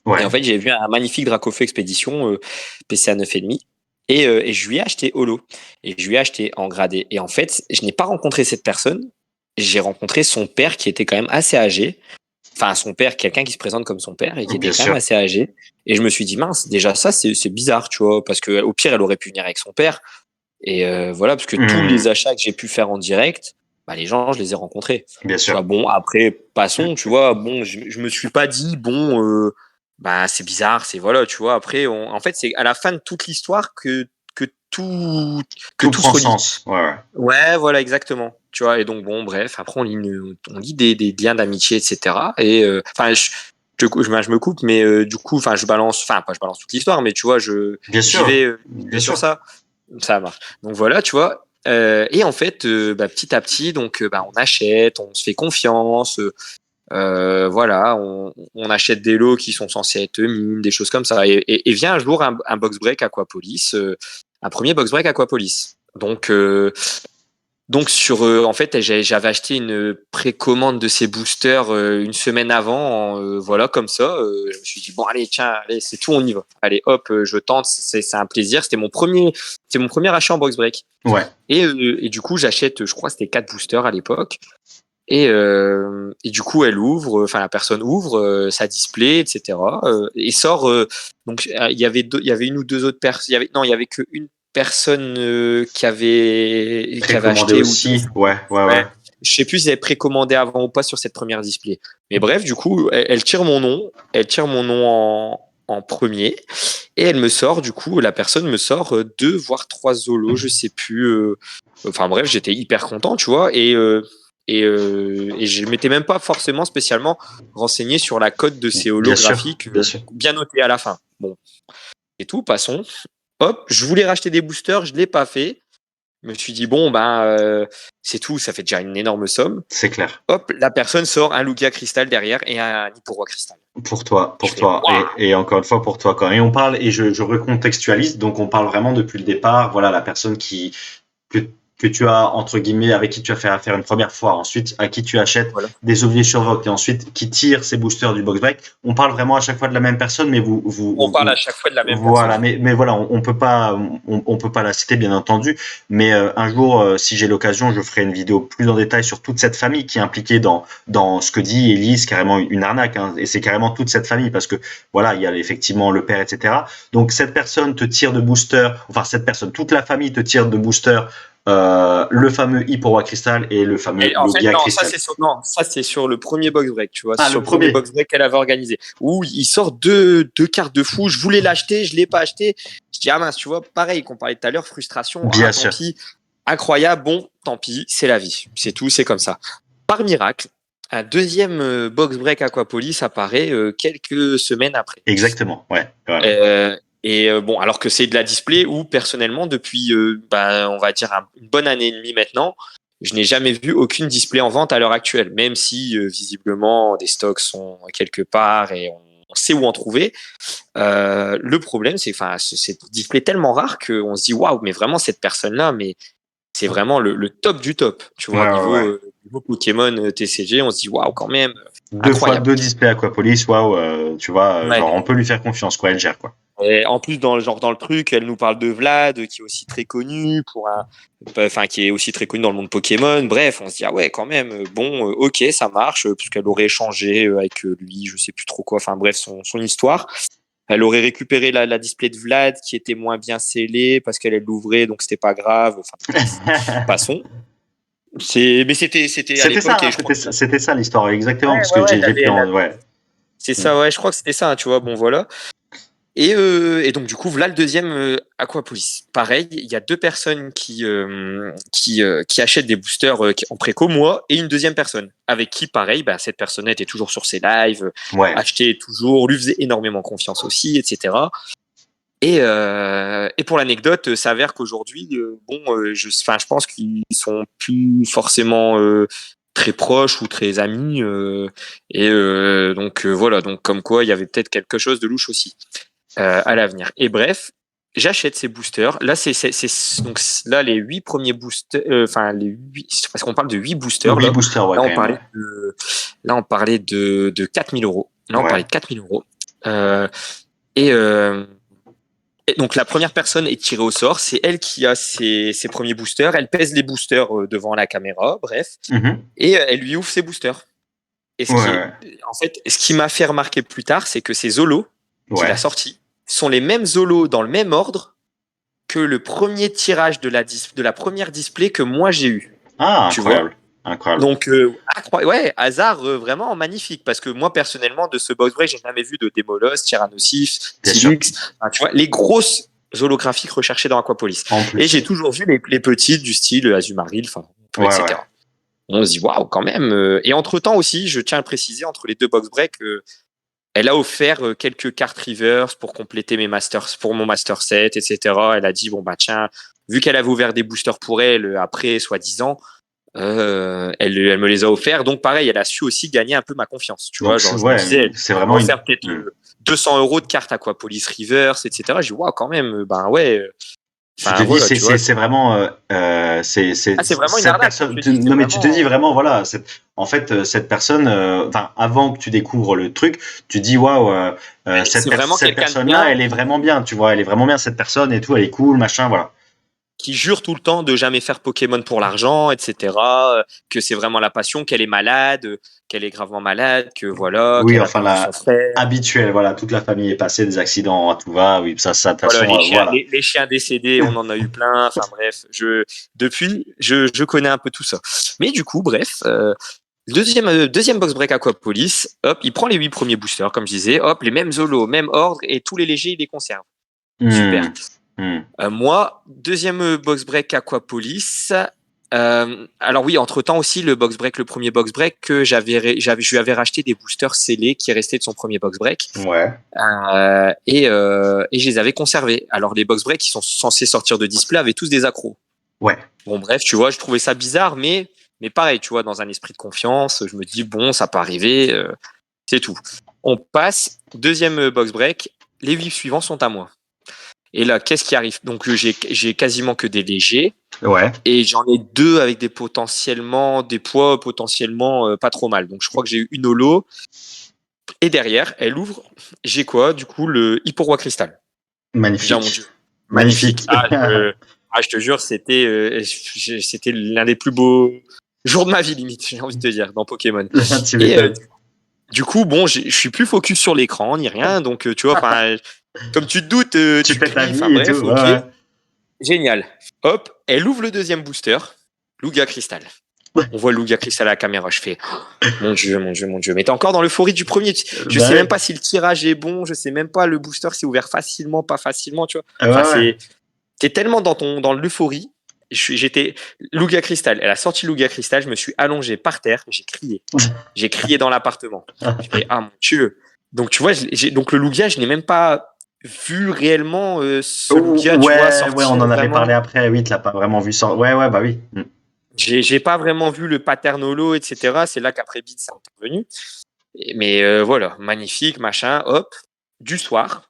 Et en ouais, fait, j'ai vu un magnifique Dracofeu Expédition PCA 9,5. Et je lui ai acheté holo. Et je lui ai acheté en gradé. Et en fait, je n'ai pas rencontré cette personne. J'ai rencontré son père qui était quand même assez âgé. Enfin, son père, quelqu'un qui se présente comme son père et qui était bien quand même sûr. assez âgé. Et je me suis dit, mince, déjà ça, c'est bizarre, tu vois, parce que au pire, elle aurait pu venir avec son père. Et voilà, parce que tous Hmm, les achats que j'ai pu faire en direct, bah, les gens, je les ai rencontrés. bien Tu vois, sûr. bon, après, passons, tu vois, bon, je me suis pas dit, bon, bah, c'est bizarre, c'est voilà, tu vois, après, en fait, c'est à la fin de toute l'histoire que tout, que Tout tout se prend relie. sens. Ouais, ouais. Ouais, voilà, exactement. Tu vois, et donc, bon, bref, après, on lit des liens d'amitié, etc. Et, enfin, je me coupe, mais du coup, enfin, pas je balance toute l'histoire, mais tu vois, Bien j'y sûr, vais, bien sur sûr. ça. Ça marche. Donc voilà, tu vois. Et en fait, bah, petit à petit, donc, bah, on achète, on se fait confiance. Voilà, on achète des lots qui sont censés être mines, des choses comme ça. Et vient un jour un box break Aquapolis, un premier box break Aquapolis. Donc en fait, j'avais acheté une précommande de ces boosters une semaine avant, voilà, comme ça. Je me suis dit bon, allez, tiens, allez, c'est tout, on y va. Allez, hop, je tente, c'est un plaisir. C'était mon premier achat en box break. Ouais. Et du coup, j'achète, je crois, que c'était 4 boosters à l'époque. Et du coup, enfin la personne ouvre sa display, etc. Et sort. Donc il y avait une ou deux autres personnes. Non, il y avait que une. personnes qui avaient Précommandé acheté ou aussi. Ouais, ouais, ouais. ouais. Je sais plus si elles avaient précommandé avant ou pas sur cette première display. Mais bref, du coup, elle tire mon nom. Elle tire mon nom en premier. Et elle me sort, du coup, la personne me sort 2 voire 3 Zolos, je sais plus. Enfin bref, j'étais hyper content, tu vois. Et je m'étais même pas forcément spécialement renseigné sur la cote de ces Bien sûr, holographiques bien sûr. bien notées à la fin. Bon, c'est tout, passons. Hop, je voulais racheter des boosters, je l'ai pas fait. Je me suis dit, bon, c'est tout, ça fait déjà une énorme somme. C'est clair. Hop, la personne sort un Lugia Cristal derrière et un Niporo Cristal. Pour toi, Je pour fais, toi. waouh! Et encore une fois, pour toi. Quand et on parle, et je recontextualise, donc on parle vraiment depuis le départ. Voilà, la personne que, que tu as, entre guillemets, avec qui tu as fait affaire une première fois, ensuite à qui tu achètes Voilà. des objets sur Vogue et ensuite qui tire ses boosters du box break. On parle vraiment à chaque fois de la même personne, mais On parle à chaque fois de la même voilà, personne. mais voilà, on peut pas la citer bien entendu, mais un jour, si j'ai l'occasion, je ferai une vidéo plus en détail sur toute cette famille qui est impliquée dans ce que dit Elise, carrément une arnaque, hein, et c'est carrément toute cette famille parce que voilà, il y a effectivement le père, etc. Donc cette personne te tire de booster, enfin cette personne, toute la famille te tire de booster. Le fameux Hyporoa Cristal et le fameux Et en fait, Logia non, Cristal. ça c'est sur le premier box break, tu vois. C'est Ah, sur le le premier premier. box break qu'elle avait organisé. Où il sort deux cartes de fou. Je voulais l'acheter, je l'ai pas acheté. Je dis, ah mince, tu vois, pareil qu'on parlait tout à l'heure, frustration. Ah, Bien tant sûr. pis. Incroyable, bon, tant pis, c'est la vie. C'est tout, c'est comme ça. Par miracle, un deuxième box break Aquapolis apparaît quelques semaines après. Exactement. Ouais. Voilà. Bon, alors que c'est de la display où personnellement, depuis, on va dire une bonne année et demie maintenant, je n'ai jamais vu aucune display en vente à l'heure actuelle, même si visiblement des stocks sont quelque part et on sait où en trouver. Le problème, c'est, enfin, c'est display tellement rare qu'on se dit waouh, mais vraiment cette personne-là, mais c'est vraiment le top du top, tu Ouais, vois, ouais, ouais. niveau Pokémon TCG, on se dit waouh quand même, Deux fois incroyable. deux displays Aquapolis, waouh, tu vois, Ouais. genre on peut lui faire confiance, quoi, elle gère, quoi. Et en plus, dans le truc, elle nous parle de Vlad, qui est aussi très connu qui est aussi très connu dans le monde Pokémon. Bref, on se dit, ah ouais, quand même, bon, ok, ça marche, puisqu'elle aurait échangé avec lui, je sais plus trop quoi. Enfin, bref, son histoire. Elle aurait récupéré la display de Vlad, qui était moins bien scellée, parce qu'elle l'ouvrait, donc c'était pas grave. Enfin, bref, passons. Mais c'était à C'était ça, l'époque, hein, et je crois que c'était ça l'histoire, exactement, parce que ouais, j'ai pris en, ouais. c'est ça, ouais, je crois que c'était ça, tu vois, bon, voilà. Et donc, du coup, voilà le deuxième Aquapolis. Pareil, il y a 2 personnes qui achètent des boosters en préco, moi, et une deuxième personne, avec qui, pareil, cette personne était toujours sur ses lives, Ouais. achetait toujours, lui faisait énormément confiance aussi, etc. Et pour l'anecdote, ça s'avère qu'aujourd'hui, je pense qu'ils sont plus forcément très proches ou très amis. Donc, voilà, donc comme quoi, il y avait peut-être quelque chose de louche aussi à l'avenir. Et bref, j'achète ces boosters. Là, donc là les 8 premiers boosters, parce qu'on parle de 8 boosters 8 là. boosters, ouais, Là, quand on même, parlait ouais. de 4000 euros. Là, on parlait Ouais. de 4000 euros. Euh, et, euh, et donc la première personne est tirée au sort, c'est elle qui a ses premiers boosters. Elle pèse les boosters devant la caméra, bref, Mhm. et elle lui ouvre ses boosters. Et Ouais, ce qui m'a fait remarquer plus tard, c'est que ces Zolos qu'il a ouais. sortis sont les mêmes Zolos dans le même ordre que le premier tirage de la première display que moi j'ai eu. Ah, Tu vois? incroyable, incroyable. Donc, incroyable. Ouais, hasard vraiment magnifique. Parce que moi, personnellement, de ce box break, j'ai jamais vu de Démolos, Tyrannosif, Bien sûr. Tilix. Enfin, tu vois, les grosses holographiques recherchées dans Aquapolis. En Et plus. j'ai toujours vu les petites du style Azumarill, enfin, Ouais, ouais. etc. On se dit, waouh, quand même. Et entre-temps aussi, je tiens à le préciser, entre les 2 box breaks, elle a offert quelques cartes reverse pour compléter pour mon master set, etc. Elle a dit, bon, bah, tiens, vu qu'elle avait ouvert des boosters pour elle après, soi-disant, elle me les a offerts. Donc, pareil, elle a su aussi gagner un peu ma confiance. Tu vois, Donc, genre, je me ouais, disais, c'est elle m'a vraiment une. offert peut-être 200 euros de cartes Aquapolis Reverse, etc. J'ai dit, waouh, quand même, ben ouais. Tu te Enfin, dis, voilà, tu vois. c'est vraiment, Ah, c'est vraiment une cette arnaque, comme personne. je te dis. C'est Non, mais tu te dis vraiment. vraiment, voilà, en fait, cette personne, enfin, avant que tu découvres le truc, tu dis, waouh, C'est vraiment cette quelqu'un de personne-là, bien elle est vraiment bien, tu vois, elle est vraiment bien, cette personne et tout, elle est cool, machin, voilà. qui jure tout le temps de jamais faire Pokémon pour l'argent, etc. Que c'est vraiment la passion, qu'elle est malade, qu'elle est gravement malade, que voilà, Oui, qu'elle a enfin, perdu son frère. habituel, voilà, toute la famille est passée, des accidents, à tout va, oui, ça, de toute Voilà, façon, voilà. les chiens décédés, on en a eu plein. Enfin bref, je connais un peu tout ça. Mais du coup, bref, deuxième box break Aquapolis, hop, il prend les 8 premiers boosters, comme je disais, hop, les mêmes Zolos, même ordre, et tous les légers, il les conserve. Super. Moi, deuxième box break Aquapolis. Alors oui, entre-temps aussi, le premier box break, que je lui avais racheté des boosters scellés qui restaient de son premier box break. Ouais. Et je les avais conservés. Alors les box break qui sont censés sortir de display avaient tous des accros. Ouais. Bon bref, tu vois, je trouvais ça bizarre, mais pareil, tu vois, dans un esprit de confiance, je me dis bon, ça peut arriver, c'est tout. On passe, deuxième box break, les 8 suivants sont à moi. Et là, qu'est-ce qui arrive? Donc j'ai quasiment que des légers. Ouais. Et j'en ai 2 avec des poids potentiellement pas trop mal. Donc je crois que j'ai eu une holo. Et derrière, elle ouvre. J'ai quoi? Du coup, le Hyporoi Cristal. Magnifique. Mon Dieu. Magnifique. Je te jure, c'était l'un des plus beaux jours de ma vie, limite, j'ai envie de te dire, dans Pokémon. Et du coup, bon, je suis plus focus sur l'écran, ni rien. Donc, tu vois, comme tu te doutes, tu fais ta cries, vie et tout. ok. Ouais. Génial. Hop, elle ouvre le deuxième booster. Lugia Cristal. On voit Lugia Cristal à la caméra. Je fais, mon Dieu. Mais t'es encore dans l'euphorie du premier. Je sais même pas si le tirage est bon. Je sais même pas, le booster s'est ouvert facilement, pas facilement, tu vois. Enfin, t'es tellement dans l'euphorie. J'étais Lugia Cristal. Elle a sorti Lugia Cristal. Je me suis allongé par terre. J'ai crié. J'ai crié dans l'appartement. Je fais, ah mon Dieu. Donc, tu vois, donc le Lugia, je n'ai même pas vu réellement ce Lugia, tu vois, sortir. Ouais, on en avait vraiment. parlé après. Oui, tu l'as pas vraiment vu sortir. Ouais, bah oui. J'ai pas vraiment vu le pattern holo, etc. C'est là qu'après Beat, c'est intervenu. Mais voilà, magnifique, machin, hop, du soir.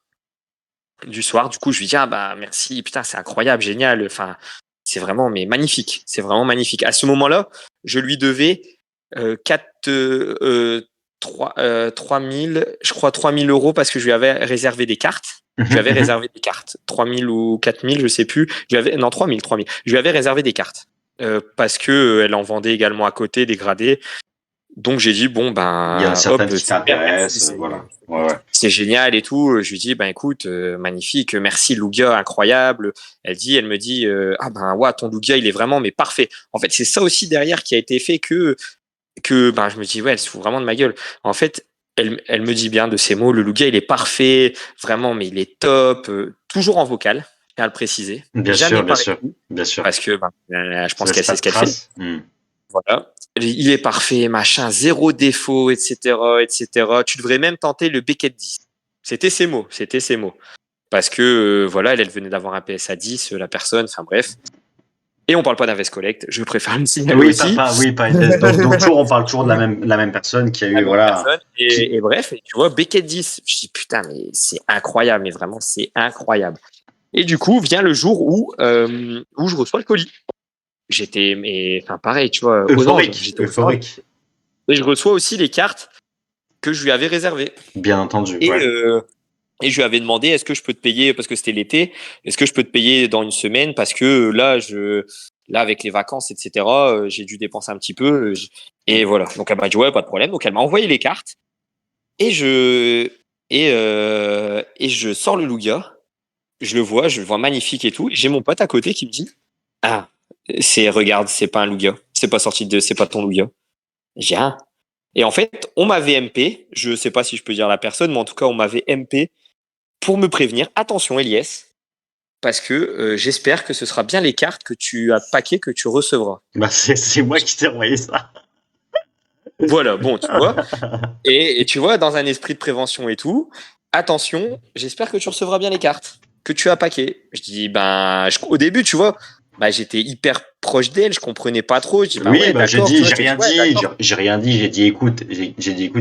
Du coup, je lui dis, ah bah merci, putain, c'est incroyable, génial. Enfin, c'est vraiment, mais magnifique. C'est vraiment magnifique. À ce moment-là, je lui devais 3 000, je crois 3 000 euros parce que je lui avais réservé des cartes. Je lui avais réservé des cartes. 3 000 ou 4 000, je sais plus. Non, 3 000. Je lui avais réservé des cartes. Parce que elle en vendait également à côté, dégradées. Donc j'ai dit bon ben il y en a certaines hop, qui t'intéressent, voilà. Ouais. C'est génial et tout. Je lui dis ben écoute, magnifique, merci Lugia, incroyable. Elle me dit ah ben ouais, ton Lugia il est vraiment mais parfait. En fait c'est ça aussi derrière qui a été fait que ben je me dis ouais elle se fout vraiment de ma gueule. En fait elle me dit bien de ces mots, le Lugia il est parfait, vraiment mais il est top, toujours en vocal, à le préciser. Bien Jamais sûr. Parce que je pense qu'elle sait ce qu'elle fait. Voilà. Il est parfait, machin, zéro défaut, etc. Tu devrais même tenter le Beckett 10. C'était ses mots. Parce que, voilà, elle venait d'avoir un PSA 10, la personne, enfin bref. Et on parle pas d'Invest Collect, je préfère le signaler aussi. Donc toujours, on parle toujours de la même personne qui a eu, voilà. Et bref, tu vois, Beckett 10, je dis putain, mais c'est incroyable, mais vraiment, c'est incroyable. Et du coup, vient le jour où je reçois le colis. Pareil, tu vois, euphorique. Et je reçois aussi les cartes que je lui avais réservées. Bien entendu. Et je lui avais demandé, est-ce que je peux te payer, parce que c'était l'été, est-ce que je peux te payer dans une semaine, parce que là, avec les vacances, etc., j'ai dû dépenser un petit peu. Et voilà. Donc elle m'a dit, ouais, pas de problème. Donc elle m'a envoyé les cartes. Et je sors le Lugia. Je le vois magnifique et tout. Et j'ai mon pote à côté qui me dit, ah, regarde, c'est pas un Lugia. C'est pas ton Lugia. J'ai un. Et en fait, on m'avait MP, je sais pas si je peux dire la personne, mais en tout cas, on m'avait MP pour me prévenir. Attention, Elias, parce que j'espère que ce sera bien les cartes que tu as paquées que tu recevras. Bah, c'est moi qui t'ai envoyé ça. Voilà, bon, tu vois. Et tu vois, dans un esprit de prévention et tout, attention, j'espère que tu recevras bien les cartes que tu as paquées. Je dis, au début, tu vois, j'étais hyper proche d'elle, je comprenais pas trop. Je dis, j'ai rien dit, j'ai dit, écoute,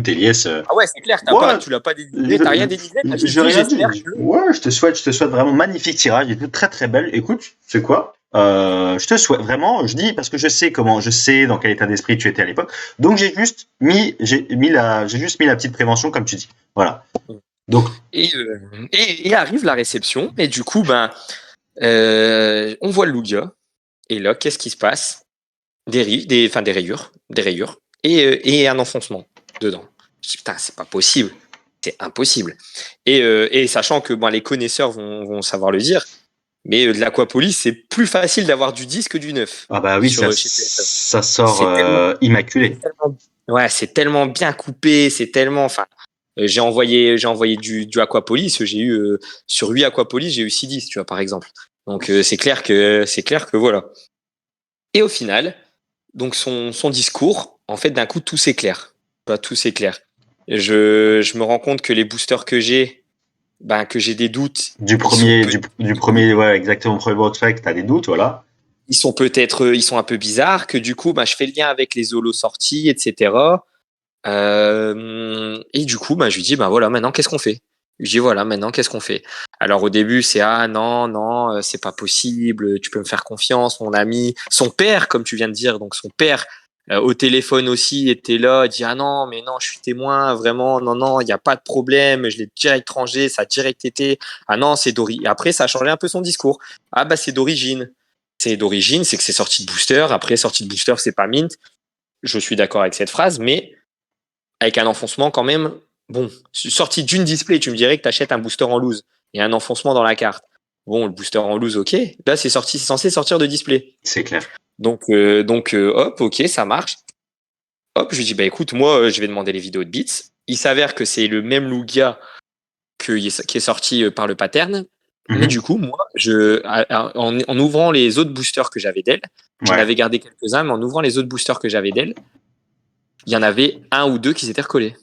Elias. Ah ouais, c'est clair, tu l'as pas dénigré, t'as rien dénigré. J'ai rien dit. Ouais, je te souhaite vraiment magnifique tirage, il est très très belle. Écoute, c'est quoi? Je te souhaite vraiment, je dis parce que je sais dans quel état d'esprit tu étais à l'époque. Donc j'ai juste mis la petite prévention comme tu dis. Voilà. Donc et arrive la réception et du coup On voit le Lugia. Et là, qu'est-ce qui se passe? Des rayures et un enfoncement dedans. Je dis, putain, c'est pas possible. C'est impossible. Et sachant que les connaisseurs vont savoir le dire, mais de l'Aquapolis, c'est plus facile d'avoir du 10 que du 9 Ah bah oui, chez PSA. ça sort C'est tellement, immaculé. ouais, c'est tellement bien coupé, c'est tellement. Enfin, j'ai envoyé du Aquapolis. J'ai eu sur 8 Aquapolis, j'ai eu 6-10, tu vois, par exemple. Donc c'est clair que voilà. Et au final, donc son discours, en fait, d'un coup, tout s'éclaire. Bah, tout s'éclaire. Je me rends compte que les boosters que j'ai des doutes, Du ils sont premier, du premier, ouais, exactement, premier box pack, t'as des doutes, voilà. ils sont un peu bizarres, que du coup, je fais le lien avec les holos sortis, etc. Et du coup, je lui dis, voilà, maintenant, qu'est-ce qu'on fait? Je dis, voilà, maintenant, qu'est-ce qu'on fait? Alors, au début, c'est, ah non, non, c'est pas possible, tu peux me faire confiance, mon ami. Son père, comme tu viens de dire, donc son père, au téléphone aussi, était là, il dit, ah non, mais non, je suis témoin, vraiment, non, non, il n'y a pas de problème, je l'ai direct rangé, ça a direct été, ah non, c'est d'origine. Après, ça a changé un peu son discours. Ah c'est d'origine. C'est d'origine, c'est que c'est sorti de booster. Après, sorti de booster, c'est pas mint. Je suis d'accord avec cette phrase, mais avec un enfoncement quand même. Bon, sorti d'une display, tu me dirais que tu achètes un booster en loose et un enfoncement dans la carte. Bon, le booster en loose, ok. Là, c'est censé sortir de display. C'est clair. Donc, hop, ok, ça marche. Hop, je lui dis, écoute, moi, je vais demander les vidéos de bits. Il s'avère que c'est le même Lugia qui est sorti par le pattern. Mais du coup, moi, en ouvrant les autres boosters que j'avais d'elle, j'en Ouais. avais gardé quelques-uns, mais en ouvrant les autres boosters que j'avais d'elle, il y en avait un ou deux qui s'étaient recollés.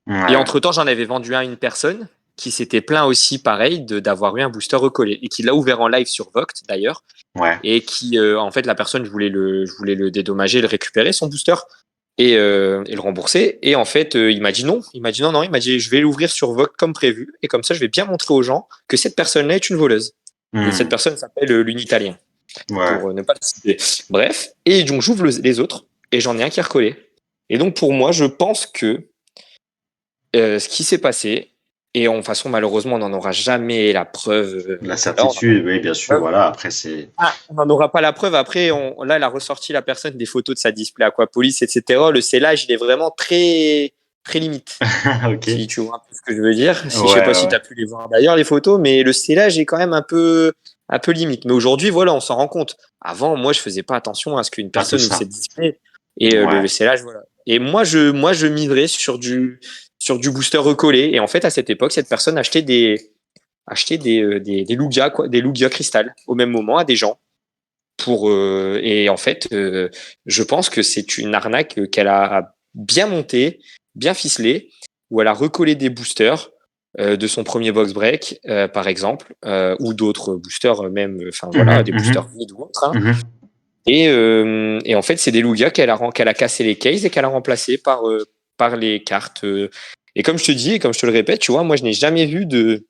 Et Ouais. entre-temps, j'en avais vendu un à une personne qui s'était plaint aussi, pareil, d'avoir eu un booster recollé et qui l'a ouvert en live sur Voct d'ailleurs. Ouais. Et qui, en fait, la personne, je voulais le dédommager, le récupérer, son booster, et le rembourser. Et en fait, il m'a dit non. Il m'a dit non, non. Il m'a dit, je vais l'ouvrir sur Voct comme prévu. Et comme ça, je vais bien montrer aux gens que cette personne-là est une voleuse. Et cette personne s'appelle l'Unitalien, Ouais. pour ne pas le citer. Bref. Et donc, j'ouvre les autres et j'en ai un qui est recollé. Et donc, pour moi, je pense que ce qui s'est passé, et en façon, malheureusement, on n'en aura jamais la preuve. La Voilà, certitude, oui, bien sûr, voilà. Après, c'est. on n'en aura pas la preuve. Après, là, elle a ressorti la personne des photos de sa display Aquapolis, etc. Le scellage, il est vraiment très, très limite. Ok. Si tu vois un peu ce que je veux dire. Ouais, Si, je sais pas si tu ouais. as pu les voir d'ailleurs, les photos, mais le scellage est quand même un peu limite. Mais aujourd'hui, voilà, on s'en rend compte. Avant, moi, je faisais pas attention à ce qu'une Pas tout personne ouvre ça. cette display. Et le Ouais. scellage, voilà. Et moi, je miserais sur du booster recollé. Et en fait, à cette époque, cette personne achetait des Lugia, quoi, des Lugia cristal au même moment à des gens. Et en fait, je pense que c'est une arnaque qu'elle a bien montée, bien ficelée, où elle a recollé des boosters de son premier box break, par exemple, ou d'autres boosters, même, enfin voilà, des boosters vides ou autres. Hein. Et en fait, c'est des Lugia qu'elle a cassé les cases et qu'elle a remplacé par les cartes. Et comme je te dis, et comme je te le répète, tu vois, moi, je n'ai jamais vu de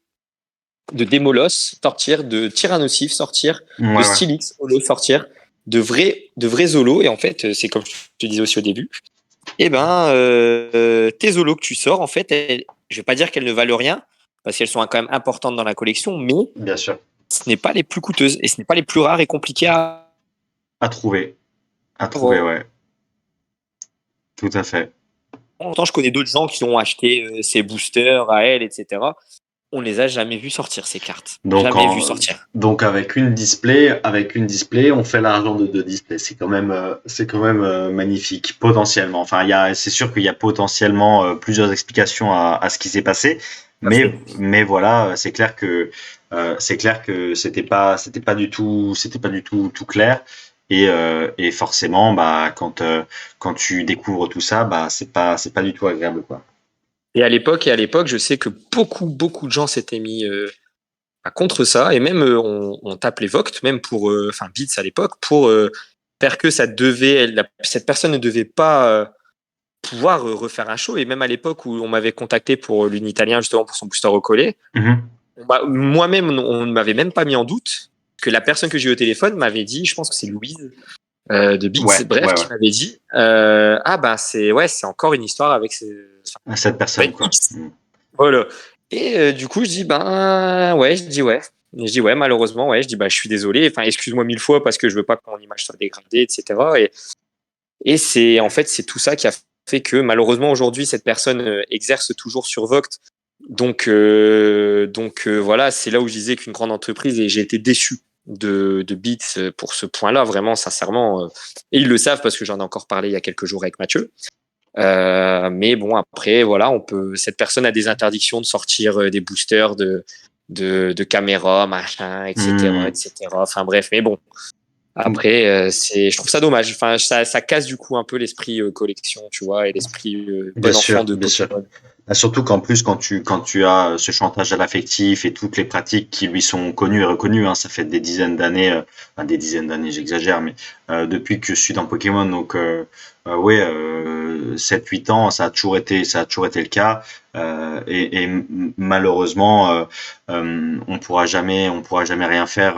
Démolos sortir, de Tyrannosif sortir, Ouais, de ouais. Stylix Holo sortir, de vrais Holos. Et en fait, c'est comme je te disais aussi au début, tes Holos que tu sors, en fait, je vais pas dire qu'elles ne valent rien, parce qu'elles sont quand même importantes dans la collection, mais Bien sûr. ce n'est pas les plus coûteuses et ce n'est pas les plus rares et compliquées à À trouver. À trouver, avoir. ouais. Tout à fait. Pourtant, je connais d'autres gens qui ont acheté ces boosters à elle, etc. On les a jamais vus sortir, ces cartes. Donc, Jamais vus sortir. donc avec une display, on fait l'argent de deux displays. C'est quand même magnifique, potentiellement. Enfin, c'est sûr qu'il y a potentiellement plusieurs explications à ce qui s'est passé, Tout à fait. mais voilà, c'est clair que c'était pas du tout clair. Et forcément, quand tu découvres tout ça, c'est pas du tout agréable, quoi. Et à l'époque, je sais que beaucoup, beaucoup de gens s'étaient mis contre ça, et même on tape les Voct, même pour, enfin Beats à l'époque, pour faire que cette personne ne devait pas pouvoir refaire un show. Et même à l'époque où on m'avait contacté pour l'Unitalien, justement pour son booster recollé, Mhm. moi-même, on ne m'avait même pas mis en doute que la personne que j'ai eu au téléphone m'avait dit, je pense que c'est Louise de Beats, Ouais, bref, ouais, qui ouais. m'avait dit, c'est encore une histoire avec À cette personne, avec quoi. X. Voilà. Et du coup, je dis, ouais, je dis ouais. Et je dis ouais, malheureusement, ouais. Je dis bah je suis désolé. Enfin, excuse-moi 1000 fois parce que je veux pas que mon image soit dégradée, etc. Et c'est en fait c'est tout ça qui a fait que malheureusement aujourd'hui cette personne exerce toujours sur Voct. Donc voilà, c'est là où je disais qu'une grande entreprise et j'ai été déçu de Beats pour ce point-là, vraiment sincèrement. Et ils le savent parce que j'en ai encore parlé il y a quelques jours avec Mathieu. Mais bon, après, voilà, cette personne a des interdictions de sortir des boosters de caméras, machin, etc., Hmm. etc. Enfin bref, mais bon. Après, je trouve ça dommage. Enfin, ça casse du coup un peu l'esprit collection, tu vois, et l'esprit Bien bon enfant sûr, de bien sûr. Pokémon. Surtout qu'en plus, quand tu as ce chantage à l'affectif et toutes les pratiques qui lui sont connues et reconnues, hein, ça fait des dizaines d'années, enfin des dizaines d'années, j'exagère, mais depuis que je suis dans Pokémon, donc ouais, 7-8 ans, ça a toujours été le cas. Et malheureusement, on pourra jamais rien faire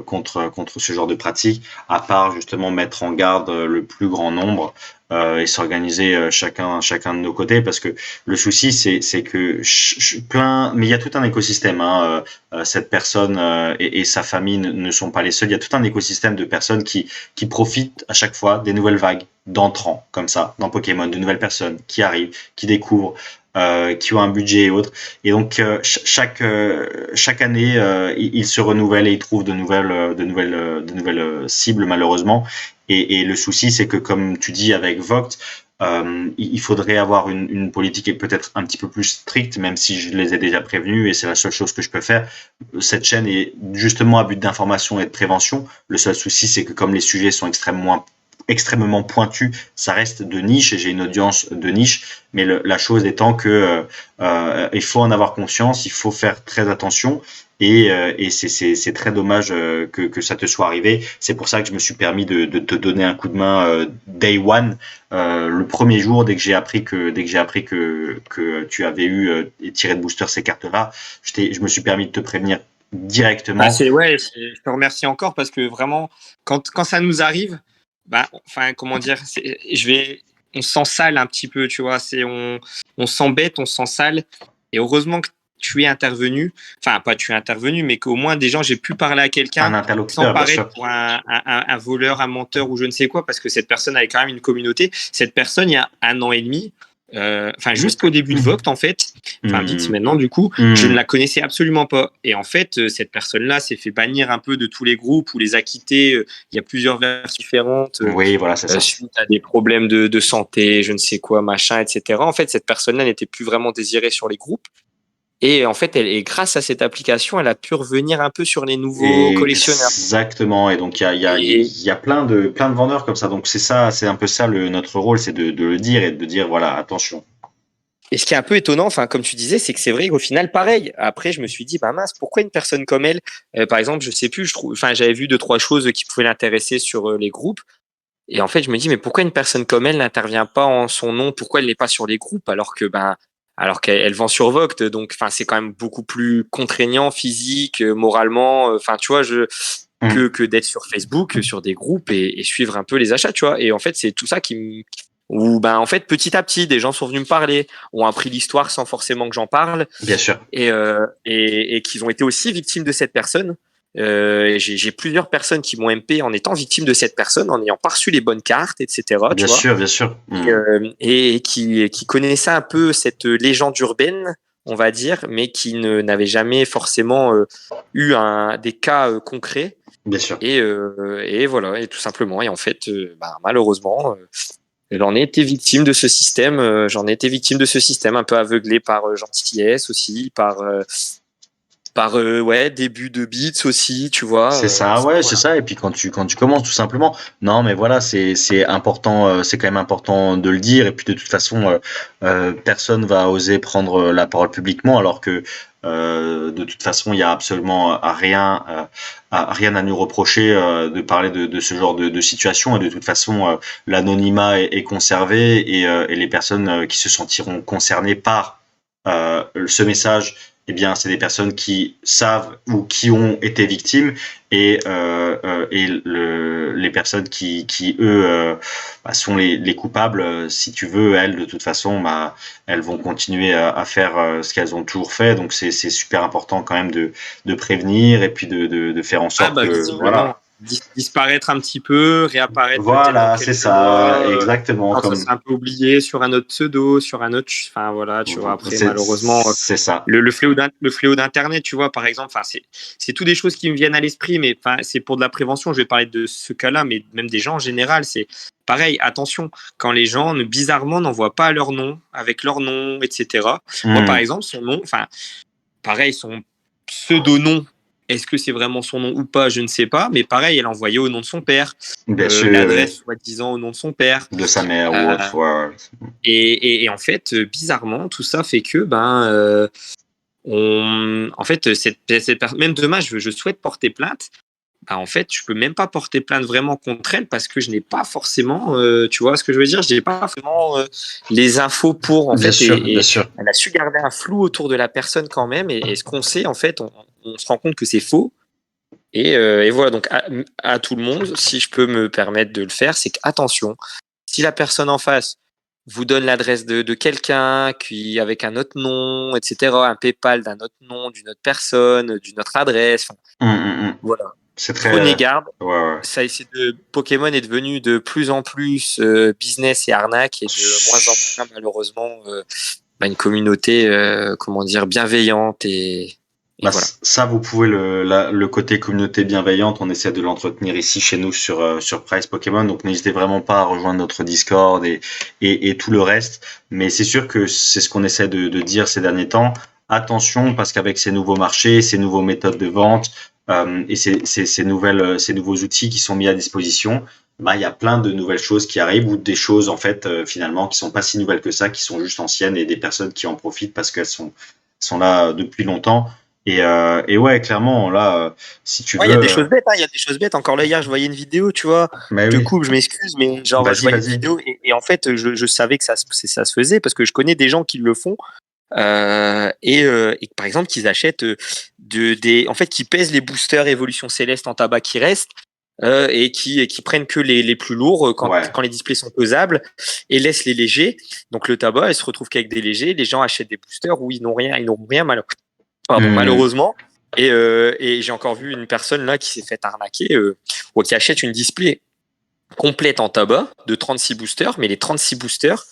contre ce genre de pratique, à part justement mettre en garde le plus grand nombre et s'organiser chacun de nos côtés, parce que le souci c'est que mais il y a tout un écosystème, hein, cette personne et sa famille ne sont pas les seuls. Il y a tout un écosystème de personnes qui profitent à chaque fois des nouvelles vagues d'entrants comme ça dans Pokémon, de nouvelles personnes qui arrivent, qui découvrent, qui ont un budget et autres. Et donc chaque année, ils se renouvellent et ils trouvent de nouvelles cibles, malheureusement. Et le souci, c'est que, comme tu dis avec Vogt, il faudrait avoir une politique peut-être un petit peu plus stricte, même si je les ai déjà prévenus et c'est la seule chose que je peux faire. Cette chaîne est justement à but d'information et de prévention. Le seul souci, c'est que comme les sujets sont extrêmement pointus, ça reste de niche et j'ai une audience de niche. Mais la chose étant que il faut en avoir conscience, il faut faire très attention. Et c'est très dommage que ça te soit arrivé. C'est pour ça que je me suis permis de te donner un coup de main day one, le premier jour, dès que j'ai appris que tu avais eu et tiré de booster ces cartes-là. Je me suis permis de te prévenir Bah, directement. je te remercie encore parce que vraiment, quand ça nous arrive, bah, enfin, comment dire, on se sent sale un petit peu, tu vois, on s'embête, on se sent sale. Et heureusement que tu es intervenu, enfin, pas tu es intervenu, mais qu'au moins, des gens, j'ai pu parler à Un quelqu'un sans interlocuteur, bien paraître sûr. pour un voleur, un menteur ou je ne sais quoi, parce que cette personne avait quand même une communauté. Cette personne, il y a 1 an et demi, enfin, jusqu'au début de Voct, en fait, enfin, Beats Hmm. maintenant, du coup, je ne Hmm. la connaissais absolument pas. Et en fait, cette personne-là s'est fait bannir un peu de tous les groupes ou les a quittés. Il y a plusieurs versions différentes Oui, voilà, c'est ça. suite à des problèmes de santé, je ne sais quoi, machin, etc. En fait, cette personne-là n'était plus vraiment désirée sur les groupes. Et en fait, grâce à cette application, elle a pu revenir un peu sur les nouveaux collectionneurs. Exactement. Et donc, Et, il y a plein de vendeurs comme ça. Donc, c'est ça, c'est un peu ça notre rôle, c'est de le dire et de dire, voilà, attention. Et ce qui est un peu étonnant, enfin, comme tu disais, c'est que c'est vrai qu'au final, pareil. Après, je me suis dit, bah mince, pourquoi une personne comme elle, par exemple, je sais plus, enfin, j'avais vu 2, 3 choses qui pouvaient l'intéresser sur les groupes. Et en fait, je me dis, mais pourquoi une personne comme elle n'intervient pas en son nom? Pourquoi elle n'est pas sur les groupes alors qu'elle vend sur Vogt? Donc, enfin, c'est quand même beaucoup plus contraignant, physique, moralement. Enfin, tu vois, Hmm. que d'être sur Facebook, sur des groupes et suivre un peu les achats, tu vois. Et en fait, c'est tout ça où, ben, en fait, petit à petit, des gens sont venus me parler, ont appris l'histoire sans forcément que j'en parle Bien sûr. et qu'ils ont été aussi victimes de cette personne. J'ai plusieurs personnes qui m'ont MP en étant victimes de cette personne, en n'ayant pas reçu les bonnes cartes, etc. Bien Tu vois, sûr, bien sûr. Hmm. et qui connaissaient un peu cette légende urbaine, on va dire, mais qui n'avaient jamais forcément eu des cas concrets. Bien sûr. Et voilà, et tout simplement. Et en fait, bah, malheureusement, j'en ai été victime de ce système. J'en ai été victime de ce système, un peu aveuglé par gentillesse aussi, par ouais, début de beats aussi, tu vois. C'est ça, ouais, c'est Voilà. ça. Et puis quand tu commences tout simplement, non, mais voilà, c'est important, c'est quand même important de le dire. Et puis de toute façon, personne va oser prendre la parole publiquement, alors que de toute façon, il y a absolument rien à nous reprocher de parler de ce genre de situation. Et de toute façon, l'anonymat est conservé et les personnes qui se sentiront concernées par ce message eh bien, c'est des personnes qui savent ou qui ont été victimes les personnes qui eux, sont les coupables. Si tu veux, elles, de toute façon, elles vont continuer à faire ce qu'elles ont toujours fait. Donc, c'est super important quand même de prévenir et puis de faire en Ah sorte bah que, visiblement, voilà. disparaître un petit peu, réapparaître peut-être dans Voilà, c'est quelques ça, mois, exactement, quand ça comme, sera un peu oublié, sur un autre pseudo, sur un autre, enfin voilà, tu vois, après malheureusement, c'est ça. le fléau d'Internet, tu vois, par exemple, enfin c'est tout des choses qui me viennent à l'esprit, mais enfin c'est pour de la prévention, je vais parler de ce cas-là, mais même des gens en général, c'est pareil, attention, quand les gens, bizarrement, n'envoient pas leur nom, avec leur nom, etc. Moi, par Hmm, exemple, son nom, enfin, pareil, son pseudo-nom, est-ce que c'est vraiment son nom ou pas, je ne sais pas, mais pareil, elle envoyait au nom de son père, bien sûr, oui. l'adresse soi-disant au nom de son père. De sa mère ou Euh, autre, ouais, ouais. et en fait, bizarrement, tout ça fait que, en fait, même demain, je souhaite porter plainte. Bah, en fait, je peux même pas porter plainte vraiment contre elle parce que je n'ai pas forcément, tu vois ce que je veux dire, je n'ai pas forcément les infos pour, en Bien fait, sûr, bien et sûr. elle a su garder un flou autour de la personne quand même, et ce qu'on sait, en fait, on se rend compte que c'est faux. Et voilà, donc à tout le monde, si je peux me permettre de le faire, c'est qu'attention, si la personne en face vous donne l'adresse de quelqu'un qui avec un autre nom, etc., un PayPal d'un autre nom, d'une autre personne, d'une autre adresse, enfin, Mm. voilà, C'est très, prenez garde. ouais, ouais. Pokémon est devenu de plus en plus business et arnaque, et de moins en moins malheureusement une communauté comment dire bienveillante, et Bah, voilà. ça, vous pouvez le côté communauté bienveillante, on essaie de l'entretenir ici chez nous sur Price Pokémon, donc n'hésitez vraiment pas à rejoindre notre Discord et tout le reste. Mais c'est sûr que c'est ce qu'on essaie de dire ces derniers temps. Attention, parce qu'avec ces nouveaux marchés, ces nouvelles méthodes de vente et ces nouveaux outils qui sont mis à disposition, bah, il y a plein de nouvelles choses qui arrivent ou des choses en fait finalement qui sont pas si nouvelles que ça, qui sont juste anciennes et des personnes qui en profitent parce qu'elles sont là depuis longtemps. Et ouais, clairement, là, si tu Ouais, il y veux, a des choses bêtes, hein, il y a des choses bêtes. Encore là, hier, je voyais une vidéo, tu vois. mais Je te oui, coupe, je m'excuse, mais genre, je vas-y, voyais une vas-y. vidéo, et en fait, je savais que ça se faisait parce que je connais des gens qui le font. Et par exemple, qu'ils achètent en fait, qui pèsent les boosters Évolution Céleste en tabac qui restent, et qui prennent que les plus lourds Ouais. quand les displays sont pesables, et laissent les légers. Donc le tabac, elle se retrouve qu'avec des légers. Les gens achètent des boosters où ils n'auront rien Hmm. malheureusement. Et j'ai encore vu une personne là qui s'est fait arnaquer, ou qui achète une display complète en tabac de 36 boosters, mais les 36 boosters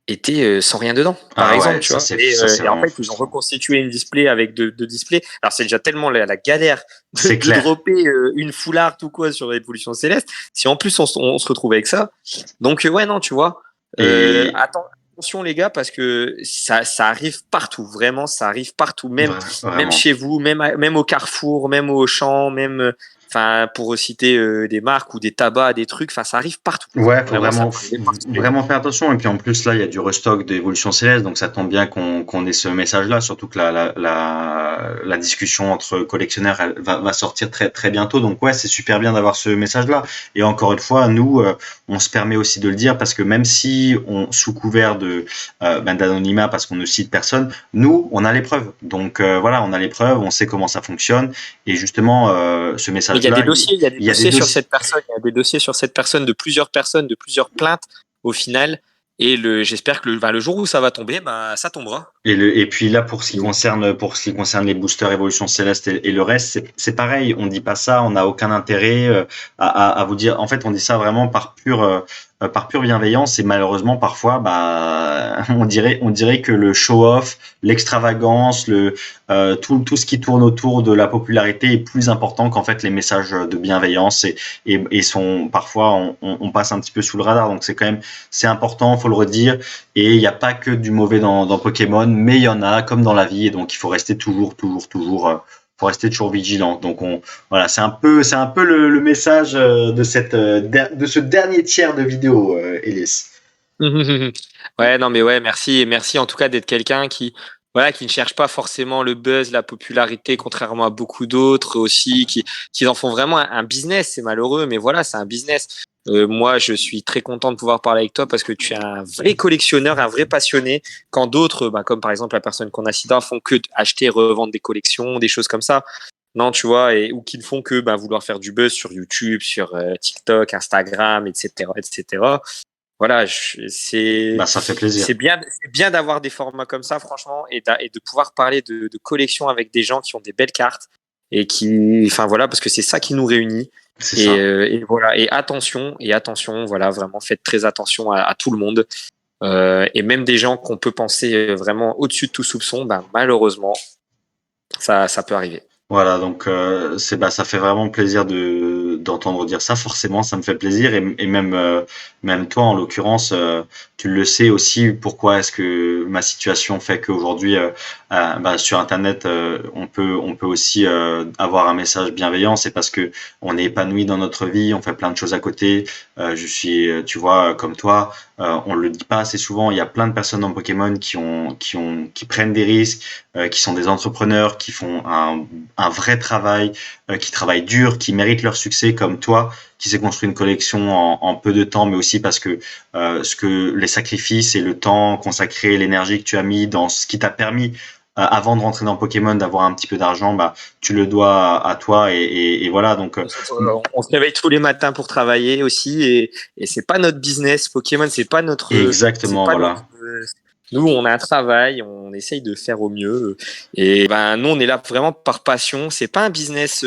étaient sans rien dedans, par Ah ouais, exemple, tu vois. Et, ça, c'est en vraiment fait, ils ont frustrant. reconstitué une display avec deux displays. Alors, c'est déjà tellement la galère C'est de clair. dropper une full art ou quoi sur l'évolution céleste. Si en plus on se retrouve avec ça. Donc, ouais, non, tu vois. Et Attention, les gars, parce que ça arrive partout. Vraiment, ça arrive partout. Même vraiment. chez vous, même au Carrefour, même au Auchan, même, enfin, pour citer des marques ou des tabacs, des trucs, enfin, ça arrive partout. Ouais, faut Vraiment, ça vraiment, peut arriver partout, les gars. vraiment faire attention. Et puis en plus, là, il y a du restock d'Evolution Céleste, donc ça tombe bien qu'on ait ce message-là, surtout que la discussion entre collectionneurs elle va sortir très, très bientôt. Donc ouais, c'est super bien d'avoir ce message-là. Et encore une fois, nous, on se permet aussi de le dire parce que même si sous couvert d'anonymat, parce qu'on ne cite personne, nous, on a les preuves. Donc voilà, on a les preuves, on sait comment ça fonctionne. Et justement, ce Mais il y a des message-là, dossiers, il y a des il y a des dossiers sur dossiers. cette personne, il y a des dossiers sur cette personne, de plusieurs plaintes au final. Et j'espère que le jour où ça va tomber, ça tombera. Et puis là, pour ce qui concerne les boosters Évolution Céleste et le reste, c'est pareil. On dit pas ça, on n'a aucun intérêt à vous dire. En fait, on dit ça vraiment par pure bienveillance. Et malheureusement, parfois, bah, on dirait que le show-off, l'extravagance, tout ce qui tourne autour de la popularité est plus important qu'en fait les messages de bienveillance et sont parfois on passe un petit peu sous le radar. Donc c'est important, faut le redire. Et il n'y a pas que du mauvais dans Pokémon, mais il y en a comme dans la vie, et donc il faut rester toujours, faut rester toujours vigilant. Donc voilà, c'est un peu le message de ce dernier tiers de vidéo, Elias. Ouais, non, mais ouais, merci. Merci en tout cas d'être quelqu'un voilà, qui ne cherche pas forcément le buzz, la popularité, contrairement à beaucoup d'autres aussi, qui en font vraiment un business. C'est malheureux, mais voilà, c'est un business. Moi, je suis très content de pouvoir parler avec toi parce que tu es un vrai collectionneur, un vrai passionné. Quand d'autres, comme par exemple la personne qu'on a citée, font que acheter, revendre des collections, des choses comme ça. Non, tu vois, ou qui ne font que vouloir faire du buzz sur YouTube, sur TikTok, Instagram, etc., etc. Voilà, Bah, ça fait plaisir. c'est bien d'avoir des formats comme ça, franchement, et de pouvoir parler de collection avec des gens qui ont des belles cartes et enfin voilà, parce que c'est ça qui nous réunit. C'est ça. Et voilà, et attention, voilà, vraiment faites très attention à tout le monde. Et même des gens qu'on peut penser vraiment au-dessus de tout soupçon, malheureusement, ça peut arriver. Voilà, donc ça fait vraiment plaisir de d'entendre dire ça. Forcément, ça me fait plaisir et même même toi en l'occurrence, tu le sais aussi. Pourquoi est-ce que ma situation fait qu'aujourd'hui sur Internet on peut aussi avoir un message bienveillant. C'est parce que on est épanoui dans notre vie, on fait plein de choses à côté. Je suis, tu vois, comme toi, on le dit pas assez souvent. Il y a plein de personnes dans Pokémon qui prennent des risques, qui sont des entrepreneurs, qui font un vrai travail, qui travaillent dur, qui méritent leur succès, comme toi, qui s'est construit une collection en peu de temps, mais aussi parce que les sacrifices et le temps consacré, l'énergie que tu as mis dans ce qui t'a permis avant de rentrer dans Pokémon d'avoir un petit peu d'argent, tu le dois à toi et voilà donc On se réveille tous les matins pour travailler aussi, et c'est pas notre business. Pokémon, c'est exactement pas notre. voilà, Nous, on a un travail, on essaye de faire au mieux, et nous, on est là vraiment par passion. C'est pas un business.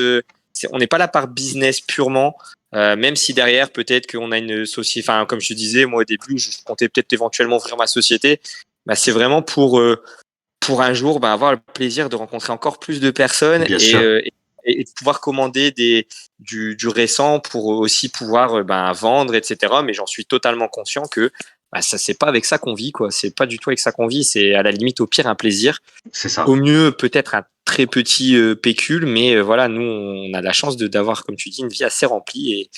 On n'est pas là par business purement. Même si derrière, peut-être qu'on a une société. Enfin, comme je te disais, moi au début, je comptais peut-être éventuellement ouvrir ma société. C'est vraiment pour un jour avoir le plaisir de rencontrer encore plus de personnes, bien sûr. et de pouvoir commander du récent pour aussi pouvoir vendre, etc. Mais j'en suis totalement conscient que ça, c'est pas avec ça qu'on vit, quoi. C'est pas du tout avec ça qu'on vit. C'est à la limite, au pire, un plaisir. C'est ça. Au mieux, peut-être un très petit pécule, mais voilà, nous, on a la chance d'avoir, comme tu dis, une vie assez remplie.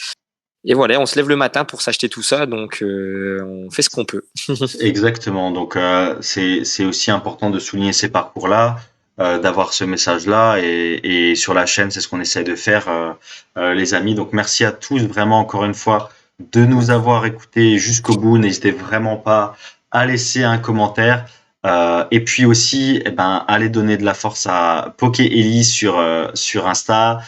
Et voilà, on se lève le matin pour s'acheter tout ça, donc on fait ce qu'on peut. Exactement. Donc c'est aussi important de souligner ces parcours-là, d'avoir ce message-là et sur la chaîne, c'est ce qu'on essaie de faire, les amis. Donc merci à tous vraiment encore une fois de nous avoir écoutés jusqu'au bout. N'hésitez vraiment pas à laisser un commentaire. Et puis aussi, allez donner de la force à Poké Ellie sur Insta.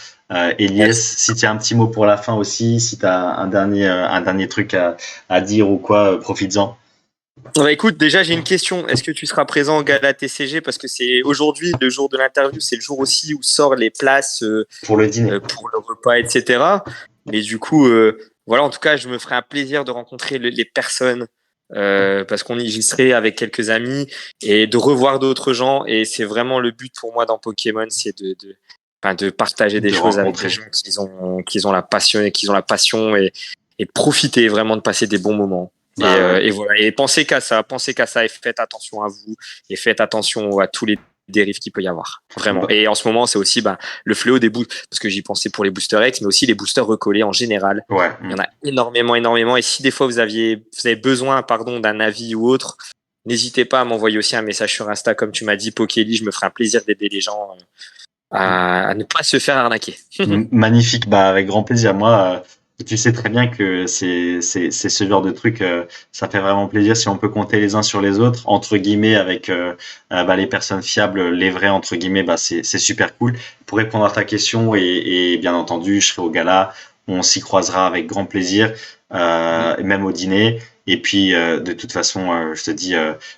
Elias, si tu as un petit mot pour la fin aussi, si tu as un dernier truc à dire ou quoi, profites-en. Écoute, déjà j'ai une question. Est-ce que tu seras présent au gala TCG, parce que c'est aujourd'hui le jour de l'interview, c'est le jour aussi où sortent les places Pour le dîner. pour le repas, etc. Mais du coup, voilà, en tout cas, je me ferai un plaisir de rencontrer les personnes, parce qu'on j'y serai avec quelques amis, et de revoir d'autres gens. Et c'est vraiment le but pour moi dans Pokémon, c'est de partager des De choses avec des rencontrer. gens qui ont la passion, et de profiter vraiment de passer des bons moments. Bah ouais, Et voilà. Et pensez qu'à ça, et faites attention à vous, et faites attention à tous les dérives qu'il peut y avoir. Vraiment. bah, Et en ce moment, c'est aussi le fléau des boosters, parce que j'y pensais pour les boosters X, mais aussi les boosters recollés en général. ouais. Il y en a énormément, énormément. Et si des fois vous avez besoin, d'un avis ou autre, n'hésitez pas à m'envoyer aussi un message sur Insta, comme tu m'as dit, Pokély. Je me ferai un plaisir d'aider les gens à ne pas se faire arnaquer. Magnifique, bah avec grand plaisir. Moi, tu sais très bien que c'est ce genre de truc, ça fait vraiment plaisir si on peut compter les uns sur les autres, entre guillemets, avec les personnes fiables, les vrais entre guillemets, c'est super cool. Pour répondre à ta question et bien entendu, je serai au gala, on s'y croisera avec grand plaisir, et même au dîner. Et puis de toute façon, je te dis,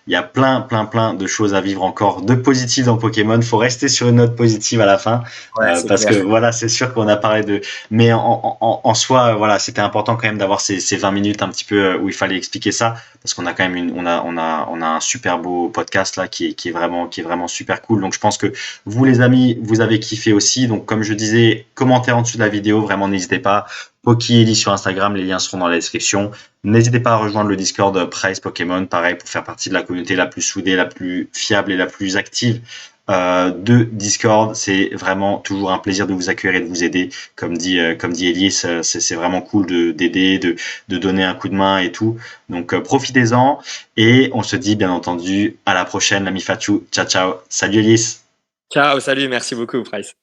il y a plein de choses à vivre encore de positives dans Pokémon. Faut rester sur une note positive à la fin. Ouais, c'est Parce que clair. voilà, c'est sûr qu'on a parlé de, mais en soi, voilà, c'était important quand même d'avoir ces 20 minutes un petit peu où il fallait expliquer ça, parce qu'on a quand même on a un super beau podcast là qui est vraiment super cool. Donc je pense que vous les amis, vous avez kiffé aussi. Donc comme je disais, commentaire en dessous de la vidéo, vraiment n'hésitez pas. Poki Ellie sur Instagram, les liens seront dans la description. N'hésitez pas à rejoindre le Discord Price Pokémon, pareil pour faire partie de la communauté la plus soudée, la plus fiable et la plus active de Discord. C'est vraiment toujours un plaisir de vous accueillir et de vous aider. Comme dit Elias, c'est vraiment cool d'aider, de donner un coup de main et tout. Donc profitez-en et on se dit bien entendu à la prochaine, l'ami Fatou. Ciao ciao. Salut Elias. Ciao, salut, merci beaucoup, Price.